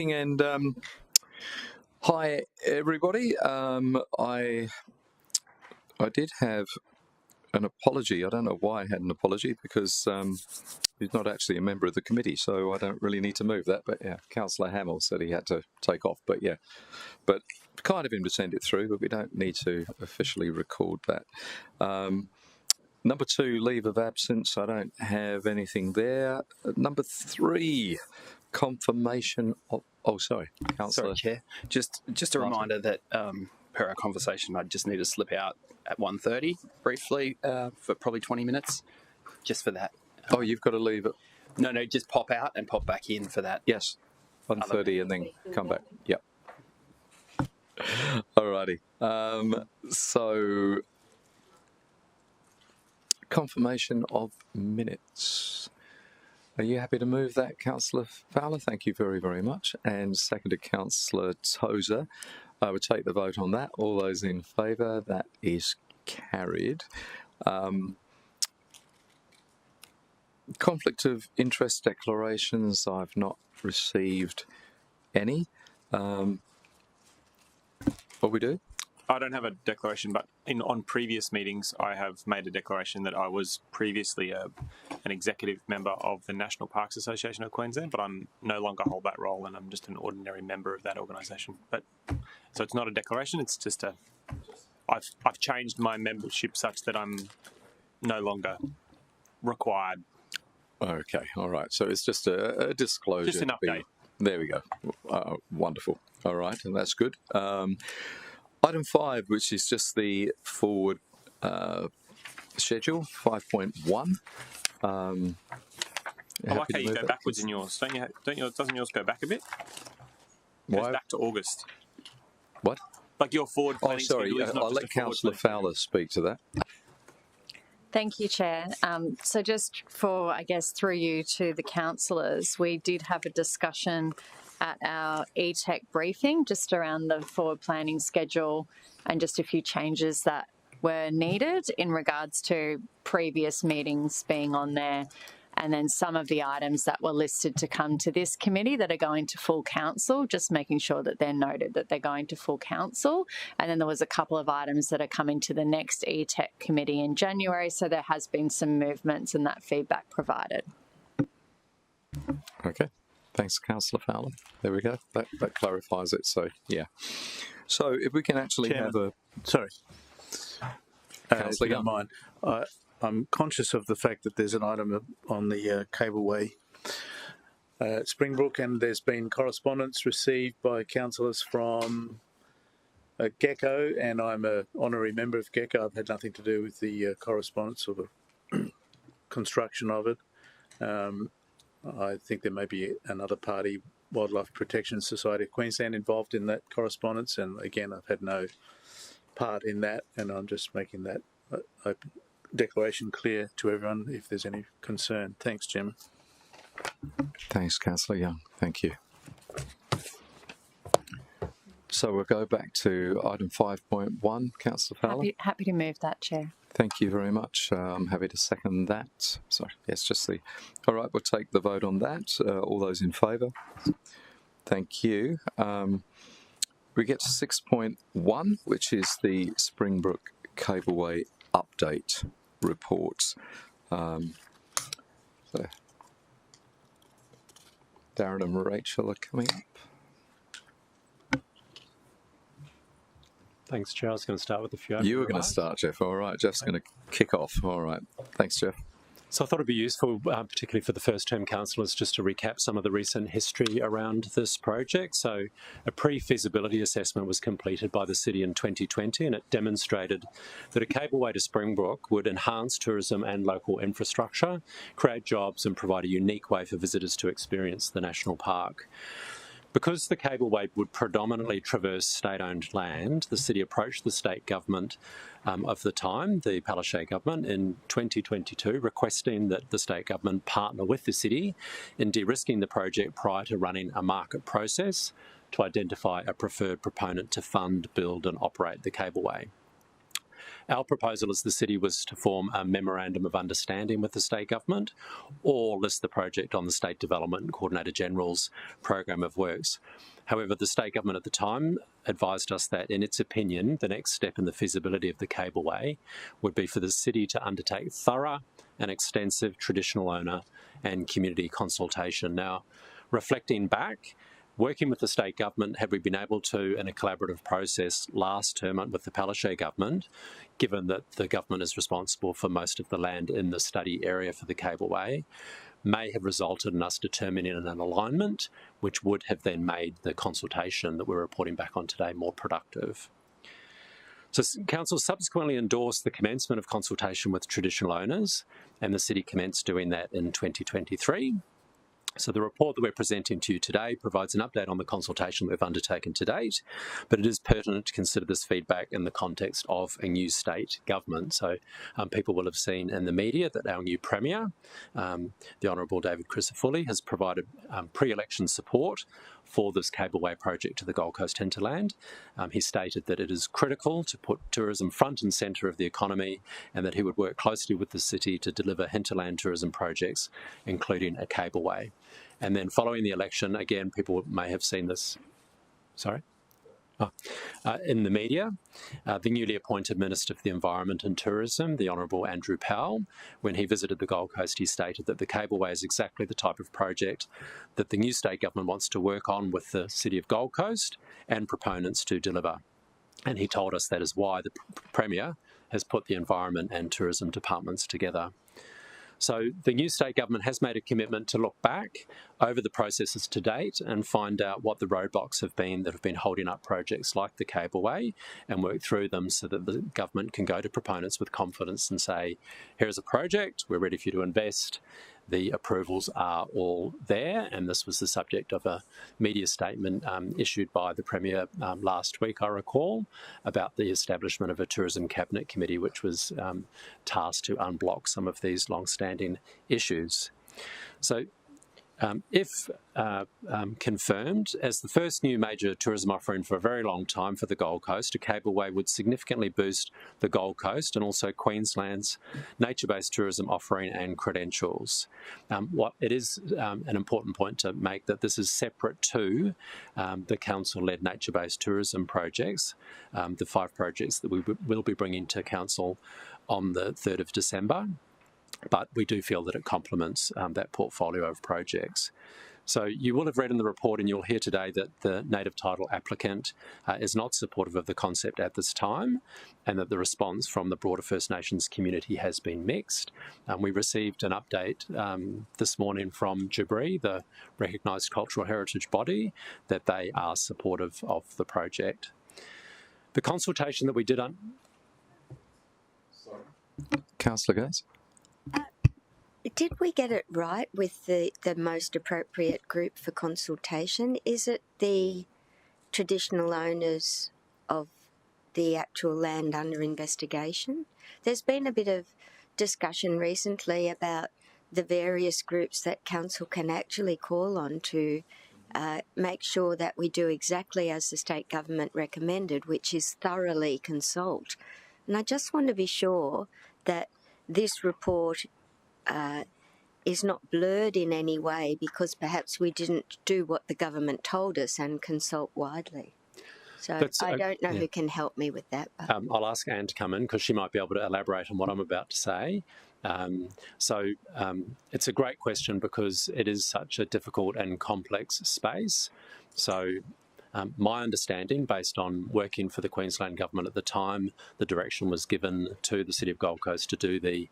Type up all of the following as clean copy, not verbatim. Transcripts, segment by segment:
And hi everybody. I did have an apology. I don't know why I had an apology, because he's not actually a member of the committee, so I don't really need to move that. But yeah, Councillor Hamill said he had to take off. But yeah, but kind of him to send it through, but we don't need to officially record that. Number 2, leave of absence. I don't have anything there. Number 3, confirmation of. Oh, sorry, Councillor. Sorry, Chair. Just a reminder that per our conversation, I just need to slip out at 1:30 briefly for probably 20 minutes, just for that. Oh, you've got to leave it. No, just pop out and pop back in for that. Yes, 1:30 and then come back. Yep. Alrighty. So, confirmation of minutes. Are you happy to move that, Councillor Fowler? Thank you very, very much. And seconded, Councillor Tozer. I would take the vote on that. All those in favour? That is carried. Conflict of interest declarations, I've not received any. What we do? I don't have a declaration, but on previous meetings, I have made a declaration that I was previously an executive member of the National Parks Association of Queensland, but I'm no longer hold that role, and I'm just an ordinary member of that organisation. But so it's not a declaration; it's just I've changed my membership such that I'm no longer required. Okay, all right. So it's just a disclosure. Just an update. There we go. Wonderful. All right, and that's good. Item 5, which is just the forward schedule, 5.1. I like how you go backwards in yours. Doesn't yours go back a bit? It goes back to August. What? Like your forward planning schedule is not I'll let Councillor Fowler speak to that. Thank you, Chair. So just for, I guess, through you to the councillors, we did have a discussion at our ETech briefing just around the forward planning schedule and just a few changes that were needed in regards to previous meetings being on there, and then some of the items that were listed to come to this committee that are going to full council, just making sure that they're noted that they're going to full council. And then there was a couple of items that are coming to the next ETech committee in January, so there has been some movements and that feedback provided. Okay. Thanks, Councillor Fowler. There we go. That clarifies it. So, yeah. So, if we can actually have a... Sorry. Councillor, don't mind. I'm conscious of the fact that there's an item on the Cableway at Springbrook, and there's been correspondence received by councillors from Gecko, and I'm an honorary member of Gecko. I've had nothing to do with the correspondence or the construction of it. I think there may be another party, Wildlife Protection Society of Queensland, involved in that correspondence, and again, I've had no part in that, and I'm just making that open declaration clear to everyone if there's any concern. Thanks, Chairman. Thanks, Councillor Young. Thank you. So we'll go back to item 5.1, Councillor Fowler. Happy to move that, Chair. Thank you very much. I'm happy to second that. Sorry, yes, just the... All right, we'll take the vote on that. All those in favour? Thank you. We get to 6.1, which is the Springbrook Cableway update reports. So Darren and Rachel are coming up. Thanks, Chair. I was going to start with a few. You were going to start, Jeff. All right. Jeff's going to kick off. All right. Thanks, Jeff. So I thought it'd be useful, particularly for the first-term councillors, just to recap some of the recent history around this project. So a pre-feasibility assessment was completed by the City in 2020, and it demonstrated that a cableway to Springbrook would enhance tourism and local infrastructure, create jobs and provide a unique way for visitors to experience the national park. Because the cableway would predominantly traverse state-owned land, the City approached the state government of the time, the Palaszczuk government, in 2022, requesting that the state government partner with the City in de-risking the project prior to running a market process to identify a preferred proponent to fund, build and operate the cableway. Our proposal as the city was to form a memorandum of understanding with the state government or list the project on the State Development Coordinator General's program of works. However, the state government at the time advised us that, in its opinion, the next step in the feasibility of the Cableway would be for the city to undertake thorough and extensive traditional owner and community consultation. Now, reflecting back, working with the state government, have we been able to, in a collaborative process last term with the Palaszczuk government, given that the government is responsible for most of the land in the study area for the Cableway, may have resulted in us determining an alignment which would have then made the consultation that we're reporting back on today more productive. So Council subsequently endorsed the commencement of consultation with traditional owners, and the city commenced doing that in 2023. So the report that we're presenting to you today provides an update on the consultation we've undertaken to date, but it is pertinent to consider this feedback in the context of a new state government. So people will have seen in the media that our new Premier, the Honourable David Crisafulli, has provided pre-election support for this Cableway project to the Gold Coast hinterland. He stated that it is critical to put tourism front and centre of the economy, and that he would work closely with the city to deliver hinterland tourism projects, including a cableway. And then following the election, again, people may have seen this, in the media, the newly appointed Minister for the Environment and Tourism, the Honourable Andrew Powell, when he visited the Gold Coast, he stated that the Cableway is exactly the type of project that the new state government wants to work on with the City of Gold Coast and proponents to deliver. And he told us that is why the Premier has put the Environment and Tourism departments together. So the new state government has made a commitment to look back over the processes to date and find out what the roadblocks have been that have been holding up projects like the Cableway, and work through them so that the government can go to proponents with confidence and say, here's a project, we're ready for you to invest. The approvals are all there, and this was the subject of a media statement issued by the Premier last week, I recall, about the establishment of a Tourism Cabinet Committee, which was tasked to unblock some of these long-standing issues. So if confirmed, as the first new major tourism offering for a very long time for the Gold Coast, a cableway would significantly boost the Gold Coast and also Queensland's nature-based tourism offering and credentials. It is an important point to make that this is separate to the council-led nature-based tourism projects, the 5 projects that we will be bringing to council on the 3rd of December. But we do feel that it complements that portfolio of projects. So you will have read in the report, and you'll hear today, that the native title applicant is not supportive of the concept at this time, and that the response from the broader First Nations community has been mixed. We received an update this morning from Jabree, the recognised cultural heritage body, that they are supportive of the project. The consultation that we did on... Councillor Gaze? Did we get it right with the most appropriate group for consultation? Is it the traditional owners of the actual land under investigation? There's been a bit of discussion recently about the various groups that council can actually call on to make sure that we do exactly as the state government recommended, which is thoroughly consult. And I just want to be sure that this report is not blurred in any way because perhaps we didn't do what the government told us and consult widely. So I don't know who can help me with that. But. I'll ask Anne to come in because she might be able to elaborate on what I'm about to say. It's a great question because it is such a difficult and complex space. So my understanding, based on working for the Queensland Government at the time, the direction was given to the City of Gold Coast to do the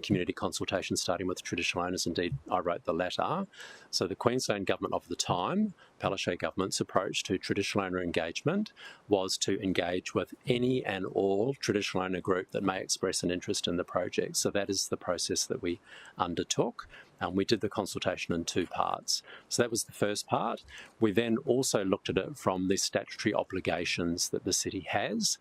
community consultation starting with traditional owners. Indeed, I wrote the letter. So the Queensland Government of the time, Palaszczuk Government's approach to traditional owner engagement was to engage with any and all traditional owner group that may express an interest in the project. So that is the process that we undertook. We did the consultation in 2 parts. So that was the first part. We then also looked at it from the statutory obligations that the city has.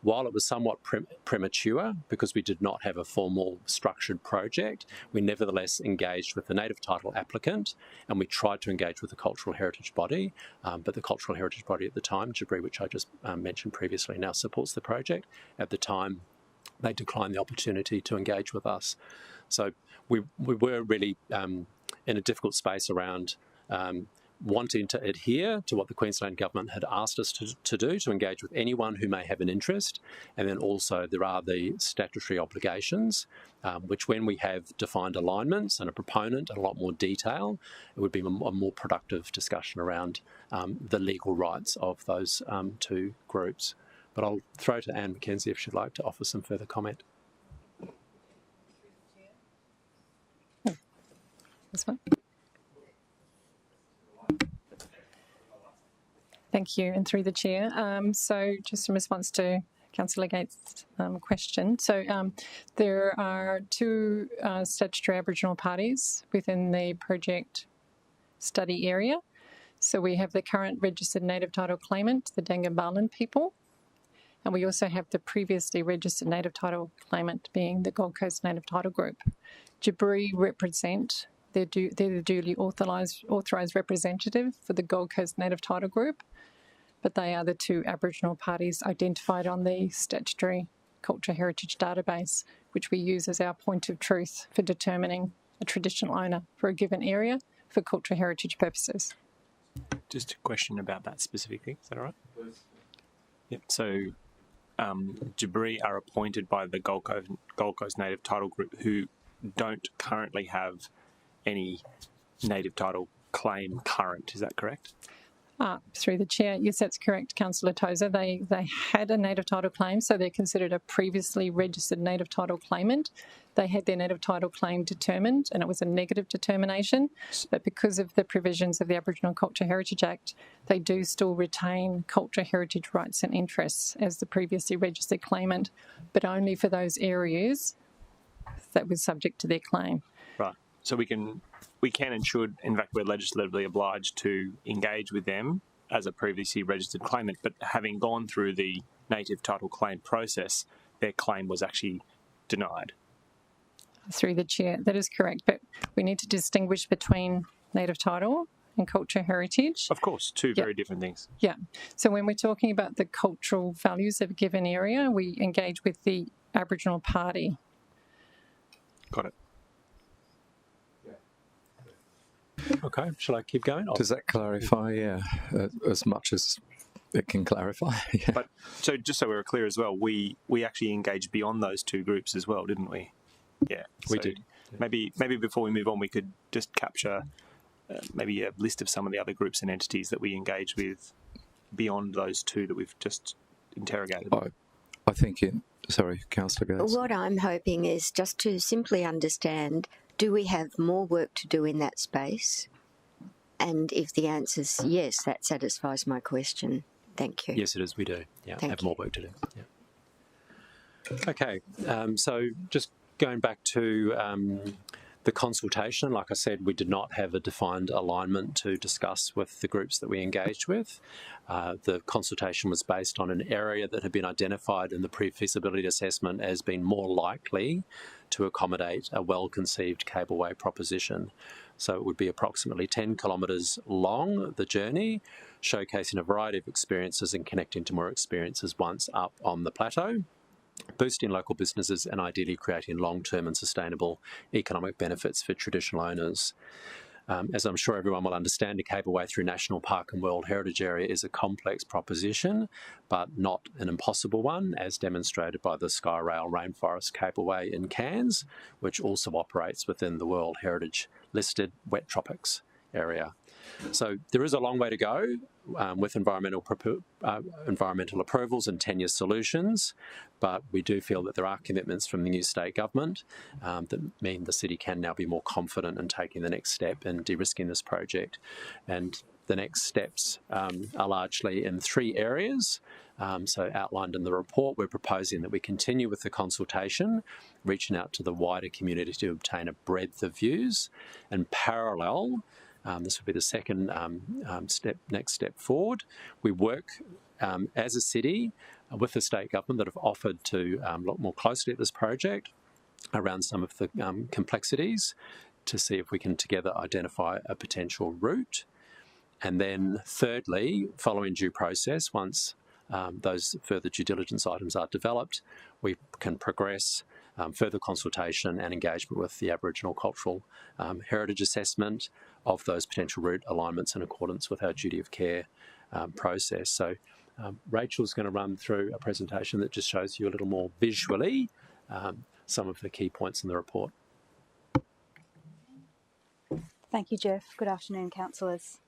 While it was somewhat premature, because we did not have a formal structured project, we nevertheless engaged with the native title applicant, and we tried to engage with the cultural heritage body, but the cultural heritage body at the time, CABLEWAY, which I just mentioned previously, now supports the project. At the time, they declined the opportunity to engage with us. So we were really in a difficult space around wanting to adhere to what the Queensland Government had asked us to do, to engage with anyone who may have an interest. And then also there are the statutory obligations, which when we have defined alignments and a proponent and a lot more detail, it would be a more productive discussion around the legal rights of those 2 groups. But I'll throw to Anne McKenzie if she'd like to offer some further comment. This one. Thank you, and through the chair. So just in response to Councillor Gates' question, so there are 2 statutory Aboriginal parties within the project study area. So we have the current registered native title claimant, the Dangambalan people, and we also have the previously registered native title claimant being the Gold Coast Native Title Group. CABLEWAY represent, they're the duly authorised representative for the Gold Coast Native Title Group, but they are the 2 Aboriginal parties identified on the statutory culture heritage database, which we use as our point of truth for determining a traditional owner for a given area for cultural heritage purposes. Just a question about that specifically. Is that all right? Yep. So CABLEWAY are appointed by the Gold Coast Native Title Group, who don't currently have any native title claim current. Is that correct? Through the chair, yes, that's correct, Councillor Tozer. They had a native title claim, so they're considered a previously registered native title claimant. They had their native title claim determined, and it was a negative determination. But because of the provisions of the Aboriginal Culture Heritage Act, they do still retain culture heritage rights and interests as the previously registered claimant, but only for those areas that were subject to their claim. Right. So we can and should, in fact, we're legislatively obliged to engage with them as a previously registered claimant, but having gone through the native title claim process, their claim was actually denied. Through the chair, that is correct, but we need to distinguish between native title and culture heritage. Of course, 2 very different things. Yeah. So when we're talking about the cultural values of a given area, we engage with the Aboriginal party. Got it. Okay, shall I keep going? Does that clarify? Yeah, as much as it can clarify. Yeah. But so just so we're clear as well, we actually engaged beyond those 2 groups as well, didn't we? Yeah, we did. Maybe before we move on, we could just capture maybe a list of some of the other groups and entities that we engage with beyond those 2 that we've just interrogated. I think sorry, Councillor Gates. What I'm hoping is just to simply understand, do we have more work to do in that space? And if the answer is yes, that satisfies my question. Thank you. Yes, it is. We do. Yeah, have more work to do. Yeah. Okay, so just going back to the consultation, like I said, we did not have a defined alignment to discuss with the groups that we engaged with. The consultation was based on an area that had been identified in the pre-feasibility assessment as being more likely to accommodate a well-conceived cableway proposition. So it would be approximately 10 kilometres long, the journey, showcasing a variety of experiences and connecting to more experiences once up on the plateau, boosting local businesses and ideally creating long-term and sustainable economic benefits for traditional owners. As I'm sure everyone will understand, a cableway through National Park and World Heritage Area is a complex proposition, but not an impossible one, as demonstrated by the Skyrail Rainforest Cableway in Cairns, which also operates within the World Heritage listed wet tropics area. So there is a long way to go with environmental approvals and 10-year solutions, but we do feel that there are commitments from the new state government that mean the city can now be more confident in taking the next step in de-risking this project. And the next steps are largely in 3 areas. So outlined in the report, we're proposing that we continue with the consultation, reaching out to the wider community to obtain a breadth of views, and parallel, this would be the second next step forward, we work as a city with the state government that have offered to look more closely at this project around some of the complexities to see if we can together identify a potential route. And then thirdly, following due process, once those further due diligence items are developed, we can progress further consultation and engagement with the Aboriginal Cultural Heritage Assessment of those potential route alignments in accordance with our duty of care process. So Rachel's going to run through a presentation that just shows you a little more visually some of the key points in the report. Thank you, Jeff. Good afternoon, councillors.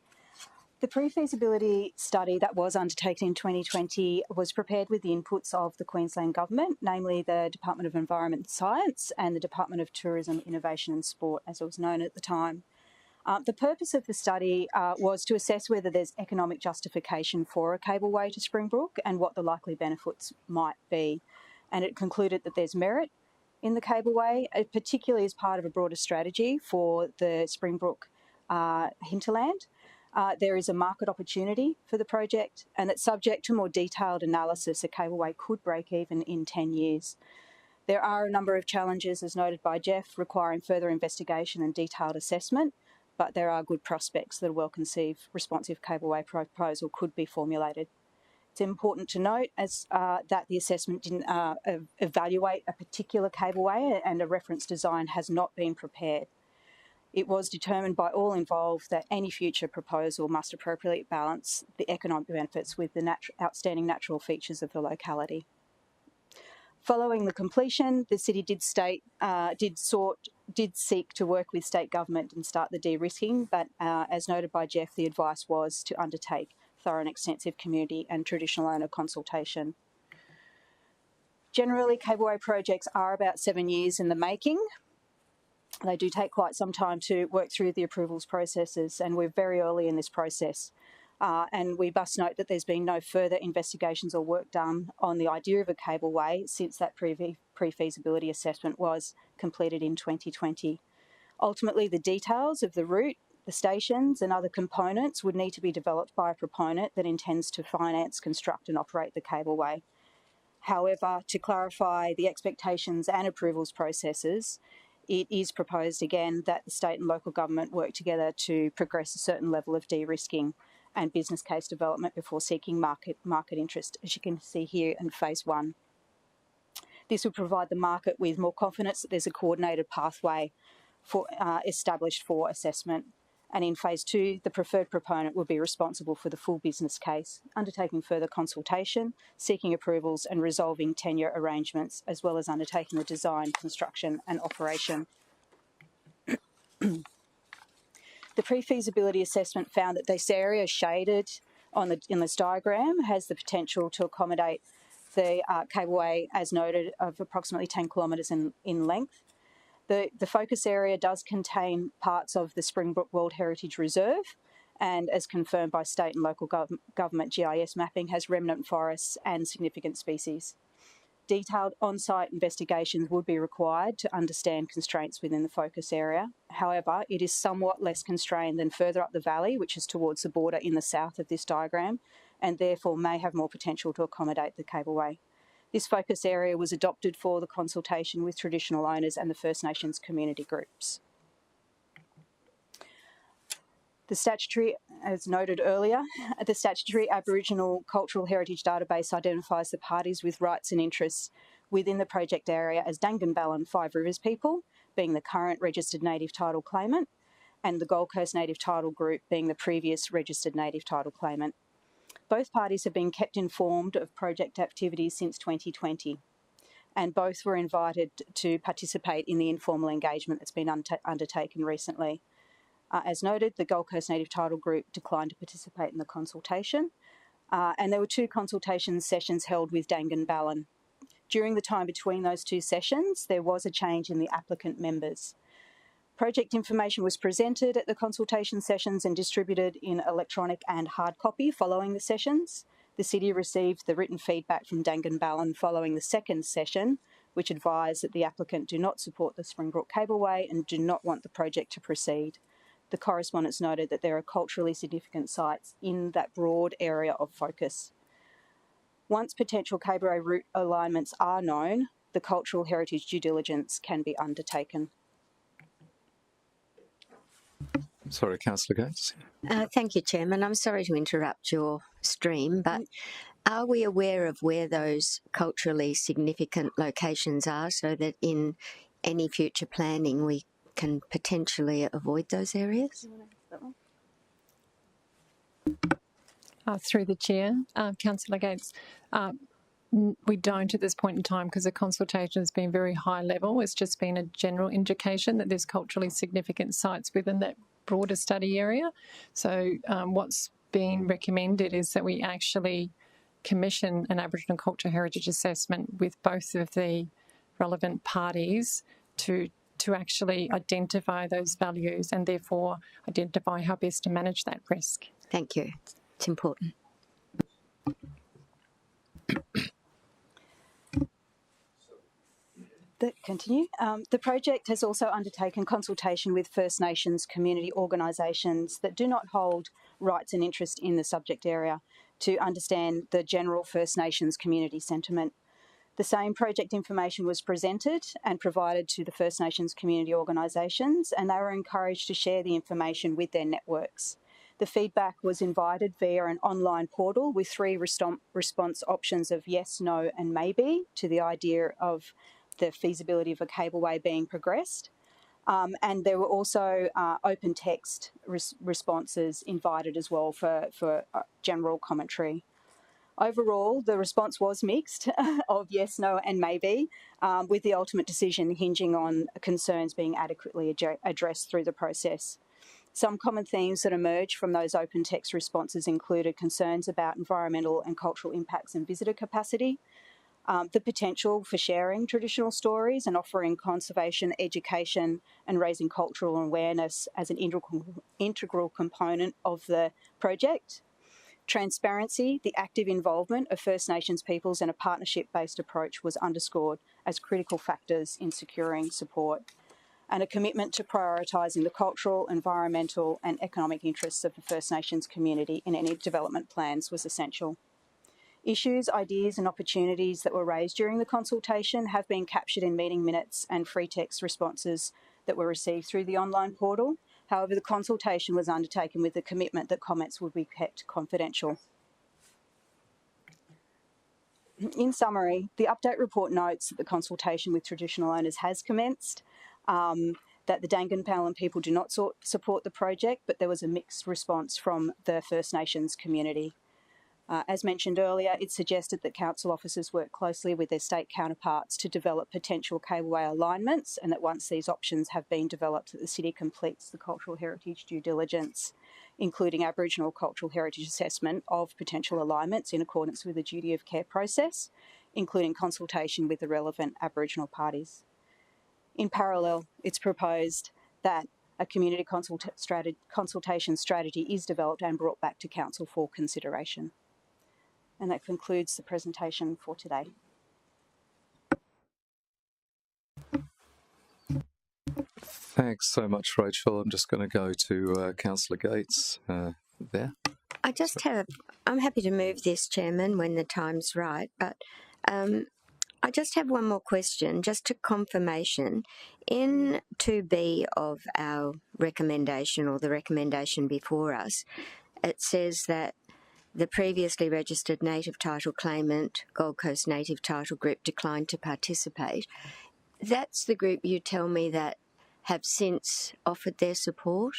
The pre-feasibility study that was undertaken in 2020 was prepared with the inputs of the Queensland Government, namely the Department of Environment and Science and the Department of Tourism, Innovation and Sport, as it was known at the time. The purpose of the study was to assess whether there's economic justification for a cableway to Springbrook and what the likely benefits might be. And it concluded that there's merit in the cableway, particularly as part of a broader strategy for the Springbrook hinterland. There is a market opportunity for the project, and that subject to more detailed analysis, a cableway could break even in 10 years. There are a number of challenges, as noted by Jeff, requiring further investigation and detailed assessment, but there are good prospects that a well-conceived responsive cableway proposal could be formulated. It's important to note that the assessment didn't evaluate a particular cableway, and a reference design has not been prepared. It was determined by all involved that any future proposal must appropriately balance the economic benefits with the outstanding natural features of the locality. Following the completion, the city did seek to work with state government and start the de-risking, but as noted by Jeff, the advice was to undertake thorough and extensive community and traditional owner consultation. Generally, cableway projects are about 7 years in the making. They do take quite some time to work through the approvals processes, and we're very early in this process. And we must note that there's been no further investigations or work done on the idea of a cableway since that pre-feasibility assessment was completed in 2020. Ultimately, the details of the route, the stations and other components would need to be developed by a proponent that intends to finance, construct and operate the cableway. However, to clarify the expectations and approvals processes, it is proposed again that the state and local government work together to progress a certain level of de-risking and business case development before seeking market interest, as you can see here in phase 1. This will provide the market with more confidence that there's a coordinated pathway established for assessment. And in phase 2, the preferred proponent will be responsible for the full business case, undertaking further consultation, seeking approvals and resolving tenure arrangements, as well as undertaking the design, construction and operation. The pre-feasibility assessment found that this area shaded in this diagram has the potential to accommodate the cableway, as noted, of approximately 10 kilometres in length. The focus area does contain parts of the Springbrook World Heritage Reserve, and as confirmed by state and local government GIS mapping, has remnant forests and significant species. Detailed on-site investigations would be required to understand constraints within the focus area. However, it is somewhat less constrained than further up the valley, which is towards the border in the south of this diagram, and therefore may have more potential to accommodate the cableway. This focus area was adopted for the consultation with traditional owners and the First Nations community groups. The statutory, as noted earlier, the statutory Aboriginal Cultural Heritage Database identifies the parties with rights and interests within the project area as Danganbal 5 Rivers people, being the current registered native title claimant, and the Gold Coast Native Title Group being the previous registered native title claimant. Both parties have been kept informed of project activities since 2020, and both were invited to participate in the informal engagement that's been undertaken recently. As noted, the Gold Coast Native Title Group declined to participate in the consultation, and there were 2 consultation sessions held with Danganbal. During the time between those 2 sessions, there was a change in the applicant members. Project information was presented at the consultation sessions and distributed in electronic and hard copy following the sessions, The City received the written feedback from Dangan Ballon following the second session, which advised that the applicant do not support the Springbrook Cableway and do not want the project to proceed. The correspondence noted that there are culturally significant sites in that broad area of focus. Once potential cableway route alignments are known, the cultural heritage due diligence can be undertaken. Sorry, Councillor Gates. Thank you, Chairman. I'm sorry to interrupt your stream, but are we aware of where those culturally significant locations are so that in any future planning we can potentially avoid those areas? Through the Chair, Councillor Gates, we don't at this point in time because the consultation has been very high level. It's just been a general indication that there's culturally significant sites within that broader study area. So what's being recommended is that we actually commission an Aboriginal culture heritage assessment with both of the relevant parties to actually identify those values and therefore identify how best to manage that risk. Thank you. It's important. Continue. The project has also undertaken consultation with First Nations community organisations that do not hold rights and interest in the subject area to understand the general First Nations community sentiment. The same project information was presented and provided to the First Nations community organisations, and they were encouraged to share the information with their networks. The feedback was invited via an online portal with 3 response options of yes, no and maybe to the idea of the feasibility of a cableway being progressed. And there were also open text responses invited as well for general commentary. Overall, the response was mixed of yes, no and maybe, with the ultimate decision hinging on concerns being adequately addressed through the process. Some common themes that emerged from those open text responses included concerns about environmental and cultural impacts and visitor capacity, the potential for sharing traditional stories and offering conservation education and raising cultural awareness as an integral component of the project. Transparency, the active involvement of First Nations peoples and a partnership-based approach was underscored as critical factors in securing support. And a commitment to prioritising the cultural, environmental and economic interests of the First Nations community in any development plans was essential. Issues, ideas and opportunities that were raised during the consultation have been captured in meeting minutes and free text responses that were received through the online portal. However, the consultation was undertaken with the commitment that comments would be kept confidential. In summary, the update report notes that the consultation with traditional owners has commenced, that the Dangan Ballon people do not support the project, but there was a mixed response from the First Nations community. As mentioned earlier, it suggested that council officers work closely with their state counterparts to develop potential cableway alignments, and that once these options have been developed, that the City completes the cultural heritage due diligence, including Aboriginal cultural heritage assessment of potential alignments in accordance with the duty of care process, including consultation with the relevant Aboriginal parties. In parallel, it's proposed that a community consultation strategy is developed and brought back to Council for consideration. And that concludes the presentation for today. Thanks so much, Rachel. I'm just going to go to Councillor Gates there. I'm happy to move this, Chairman, when the time's right, but I just have one more question, just to confirmation. In 2B of our recommendation, or the recommendation before us, it says that the previously registered native title claimant, Gold Coast Native Title Group, declined to participate. That's the group you tell me that have since offered their support?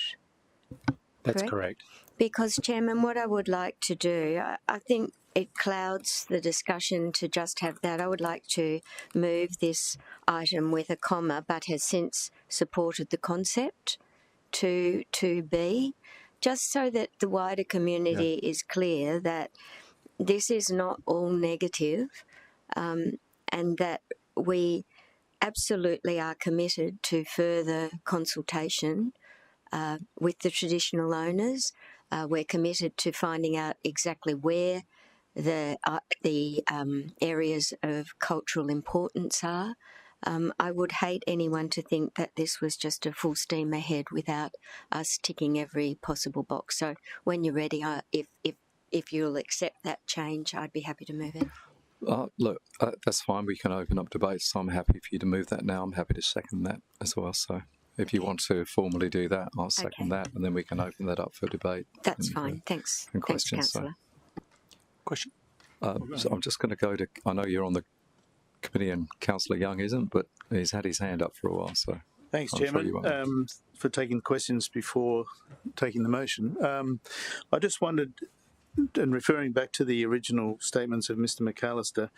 That's correct. Because, Chairman, what I would like to do, I think it clouds the discussion to just have that. I would like to move this item with a comma, but has since supported the concept to 2B, just so that the wider community is clear that this is not all negative, and that we absolutely are committed to further consultation with the traditional owners. We're committed to finding out exactly where the areas of cultural importance are. I would hate anyone to think that this was just a full steam ahead without us ticking every possible box. So when you're ready, if you'll accept that change, I'd be happy to move it. Look, that's fine. We can open up debate, so I'm happy for you to move that now. I'm happy to second that as well. So if you want to formally do that, I'll second that, and then we can open that up for debate. That's fine. Thanks. And Thanks, questions. Councillor. Question? So I'm just going to go to, I know you're on the committee and Councillor Young isn't, but he's had his hand up for a while. So Thanks, I'm Chairman, sure for taking questions before taking the motion. I just wondered, and referring back to the original statements of Mr McAllister,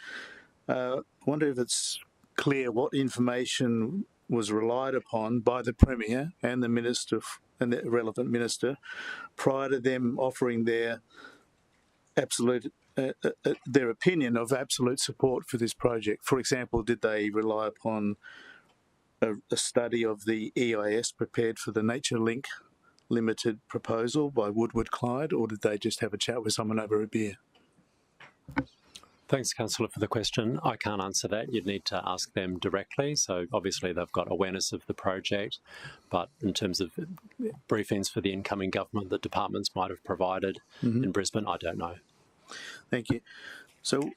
I wonder if it's clear what information was relied upon by the Premier and the Minister and the relevant Minister prior to them offering their absolute their opinion of absolute support for this project. For example, did they rely upon a study of the EIS prepared for the Nature Link Limited proposal by Woodward Clyde, or did they just have a chat with someone over a beer? Thanks, Councillor, for the question. I can't answer that. You'd need to ask them directly. So obviously they've got awareness of the project, but in terms of briefings for the incoming government that departments might have provided in Brisbane, I don't know. Thank you. So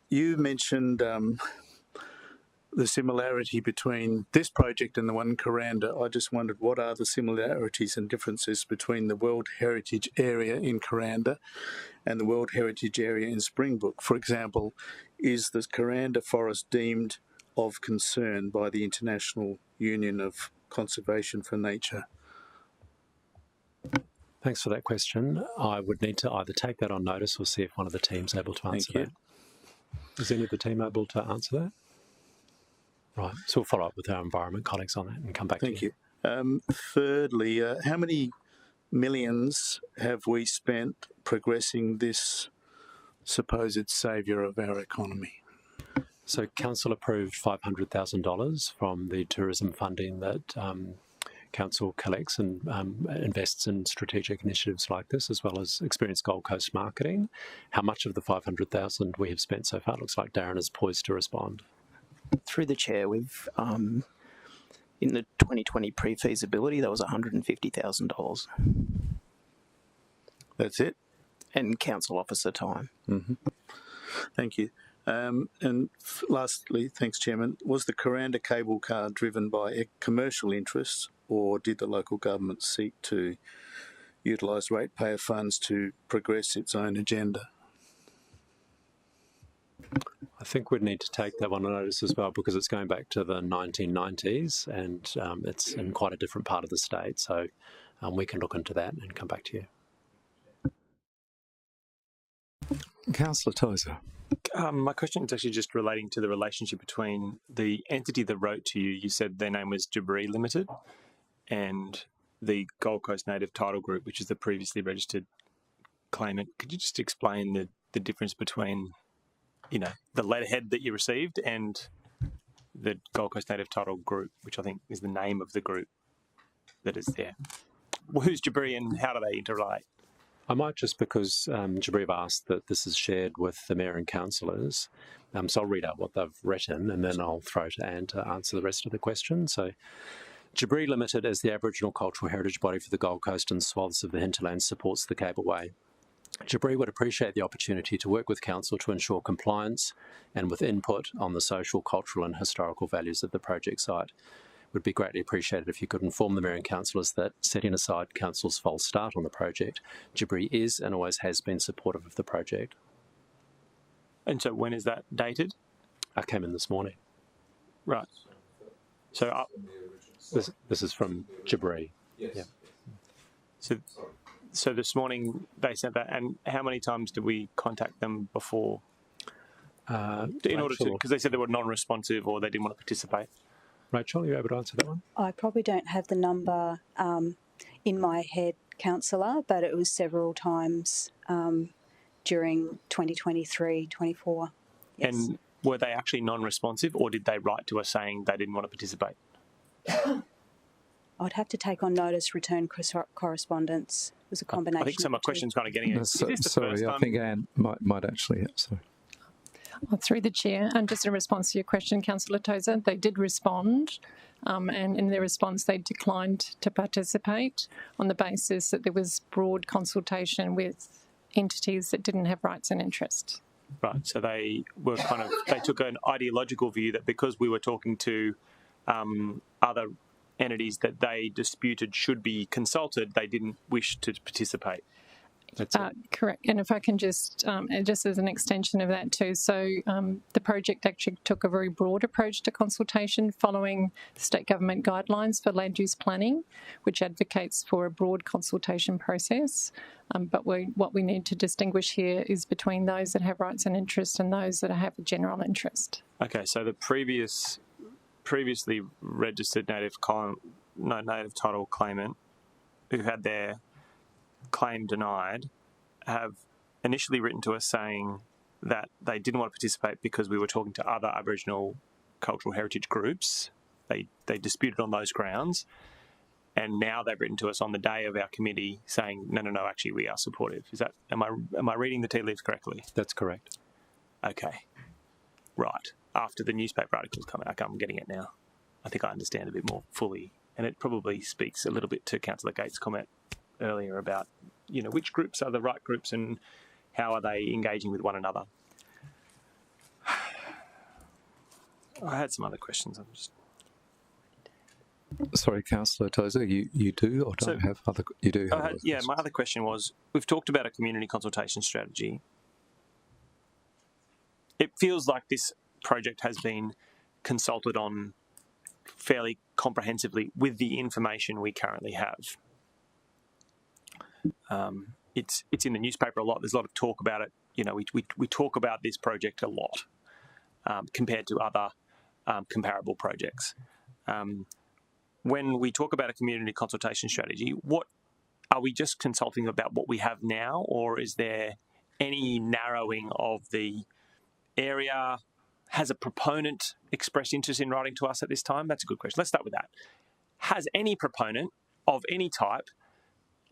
you mentioned the similarity between this project and the one in Kuranda. I just wondered, what are the similarities and differences between the World Heritage Area in Kuranda and the World Heritage Area in Springbrook? For example, is the Kuranda Forest deemed of concern by the International Union of Conservation for Nature? Thanks for that question. I would need to either take that on notice or see if one of the team's able to answer that. Is any of the team able to answer that? Right, so we'll follow up with our environment colleagues on that and come back to you. Thank you. Thirdly, how many millions have we spent progressing this supposed saviour of our economy? So Council approved $500,000 from the tourism funding that Council collects and invests in strategic initiatives like this, as well as experienced Gold Coast marketing. How much of the $500,000 we have spent so far? It looks like Darren is poised to respond. Through the chair, we've in the 2020 pre-feasibility, that was $150,000. That's it? And council officer time. Thank you. And lastly, thanks, Chairman, was the Kuranda cable car driven by commercial interests, or did the local government seek to utilise ratepayer funds to progress its own agenda? I think we'd need to take that one on notice as well, because it's going back to the 1990s and it's in quite a different part of the state. So we can look into that and come back to you. Councillor Tozer. My question is actually just relating to the relationship between the entity that wrote to you. You said their name was Jabri Limited, and the Gold Coast Native Title Group, which is the previously registered claimant. Could you just explain the difference between, you know, the letterhead that you received and the Gold Coast Native Title Group, which I think is the name of the group that is there? Well, who's Jabri and how do they interrelate? I might, just because Jabri have asked that this is shared with the Mayor and councillors, so I'll read out what they've written and then I'll throw to Anne to answer the rest of the question. So, Jabri Limited, as the Aboriginal cultural heritage body for the Gold Coast and swaths of the hinterland, supports the Cableway. Jabri would appreciate the opportunity to work with Council to ensure compliance and with input on the social, cultural and historical values of the project site. Would be greatly appreciated if you could inform the Mayor and councillors that, setting aside Council's false start on the project, Jabri is and always has been supportive of the project. And so when is that dated? I came in this morning. Right. So this is from Jabri. Yes. Yeah. So this morning they sent that, and how many times did we contact them before? In order to, because they said they were non-responsive or they didn't want to participate. Rachel, are you able to answer that one? I probably don't have the number in my head, Councillor, but it was several times during 2023-24. Yes. And were they actually non-responsive, or did they write to us saying they didn't want to participate? I'd have to take on notice, return correspondence. It was a combination. I think some of my questions kind of getting at. Sorry, I think Anne might actually have. Sorry. Through the chair, and just in response to your question, Councillor Tozer, they did respond, and in their response they declined to participate on the basis that there was broad consultation with entities that didn't have rights and interests. Right, so they were they took an ideological view that because we were talking to other entities that they disputed should be consulted, they didn't wish to participate. Correct. And if I can just as an extension of that too, so the project actually took a very broad approach to consultation following the state government guidelines for land use planning, which advocates for a broad consultation process. But what we need to distinguish here is between those that have rights and interests and those that have a general interest. Okay, so the previously registered native title claimant who had their claim denied have initially written to us saying that they didn't want to participate because we were talking to other Aboriginal cultural heritage groups. They disputed on those grounds, and now they've written to us on the day of our committee saying no, actually we are supportive. Is that am I reading the tea leaves correctly? That's correct. Okay, right. After the newspaper articles come out, I'm getting it now. I think I understand a bit more fully, and it probably speaks a little bit to Councillor Gates' comment earlier about, which groups are the right groups and how are they engaging with one another. I had some other questions. Sorry, Councillor Tozer, you do or don't have other? You do have other questions. Yeah, my other question was: we've talked about a community consultation strategy. It feels like this project has been consulted on fairly comprehensively with the information we currently have. It's in the newspaper a lot. There's a lot of talk about it. We talk about this project a lot compared to other comparable projects. When we talk about a community consultation strategy, what are we just consulting about what we have now, or is there any narrowing of the area? Has a proponent expressed interest in writing to us at this time? That's a good question. Let's start with that. Has any proponent of any type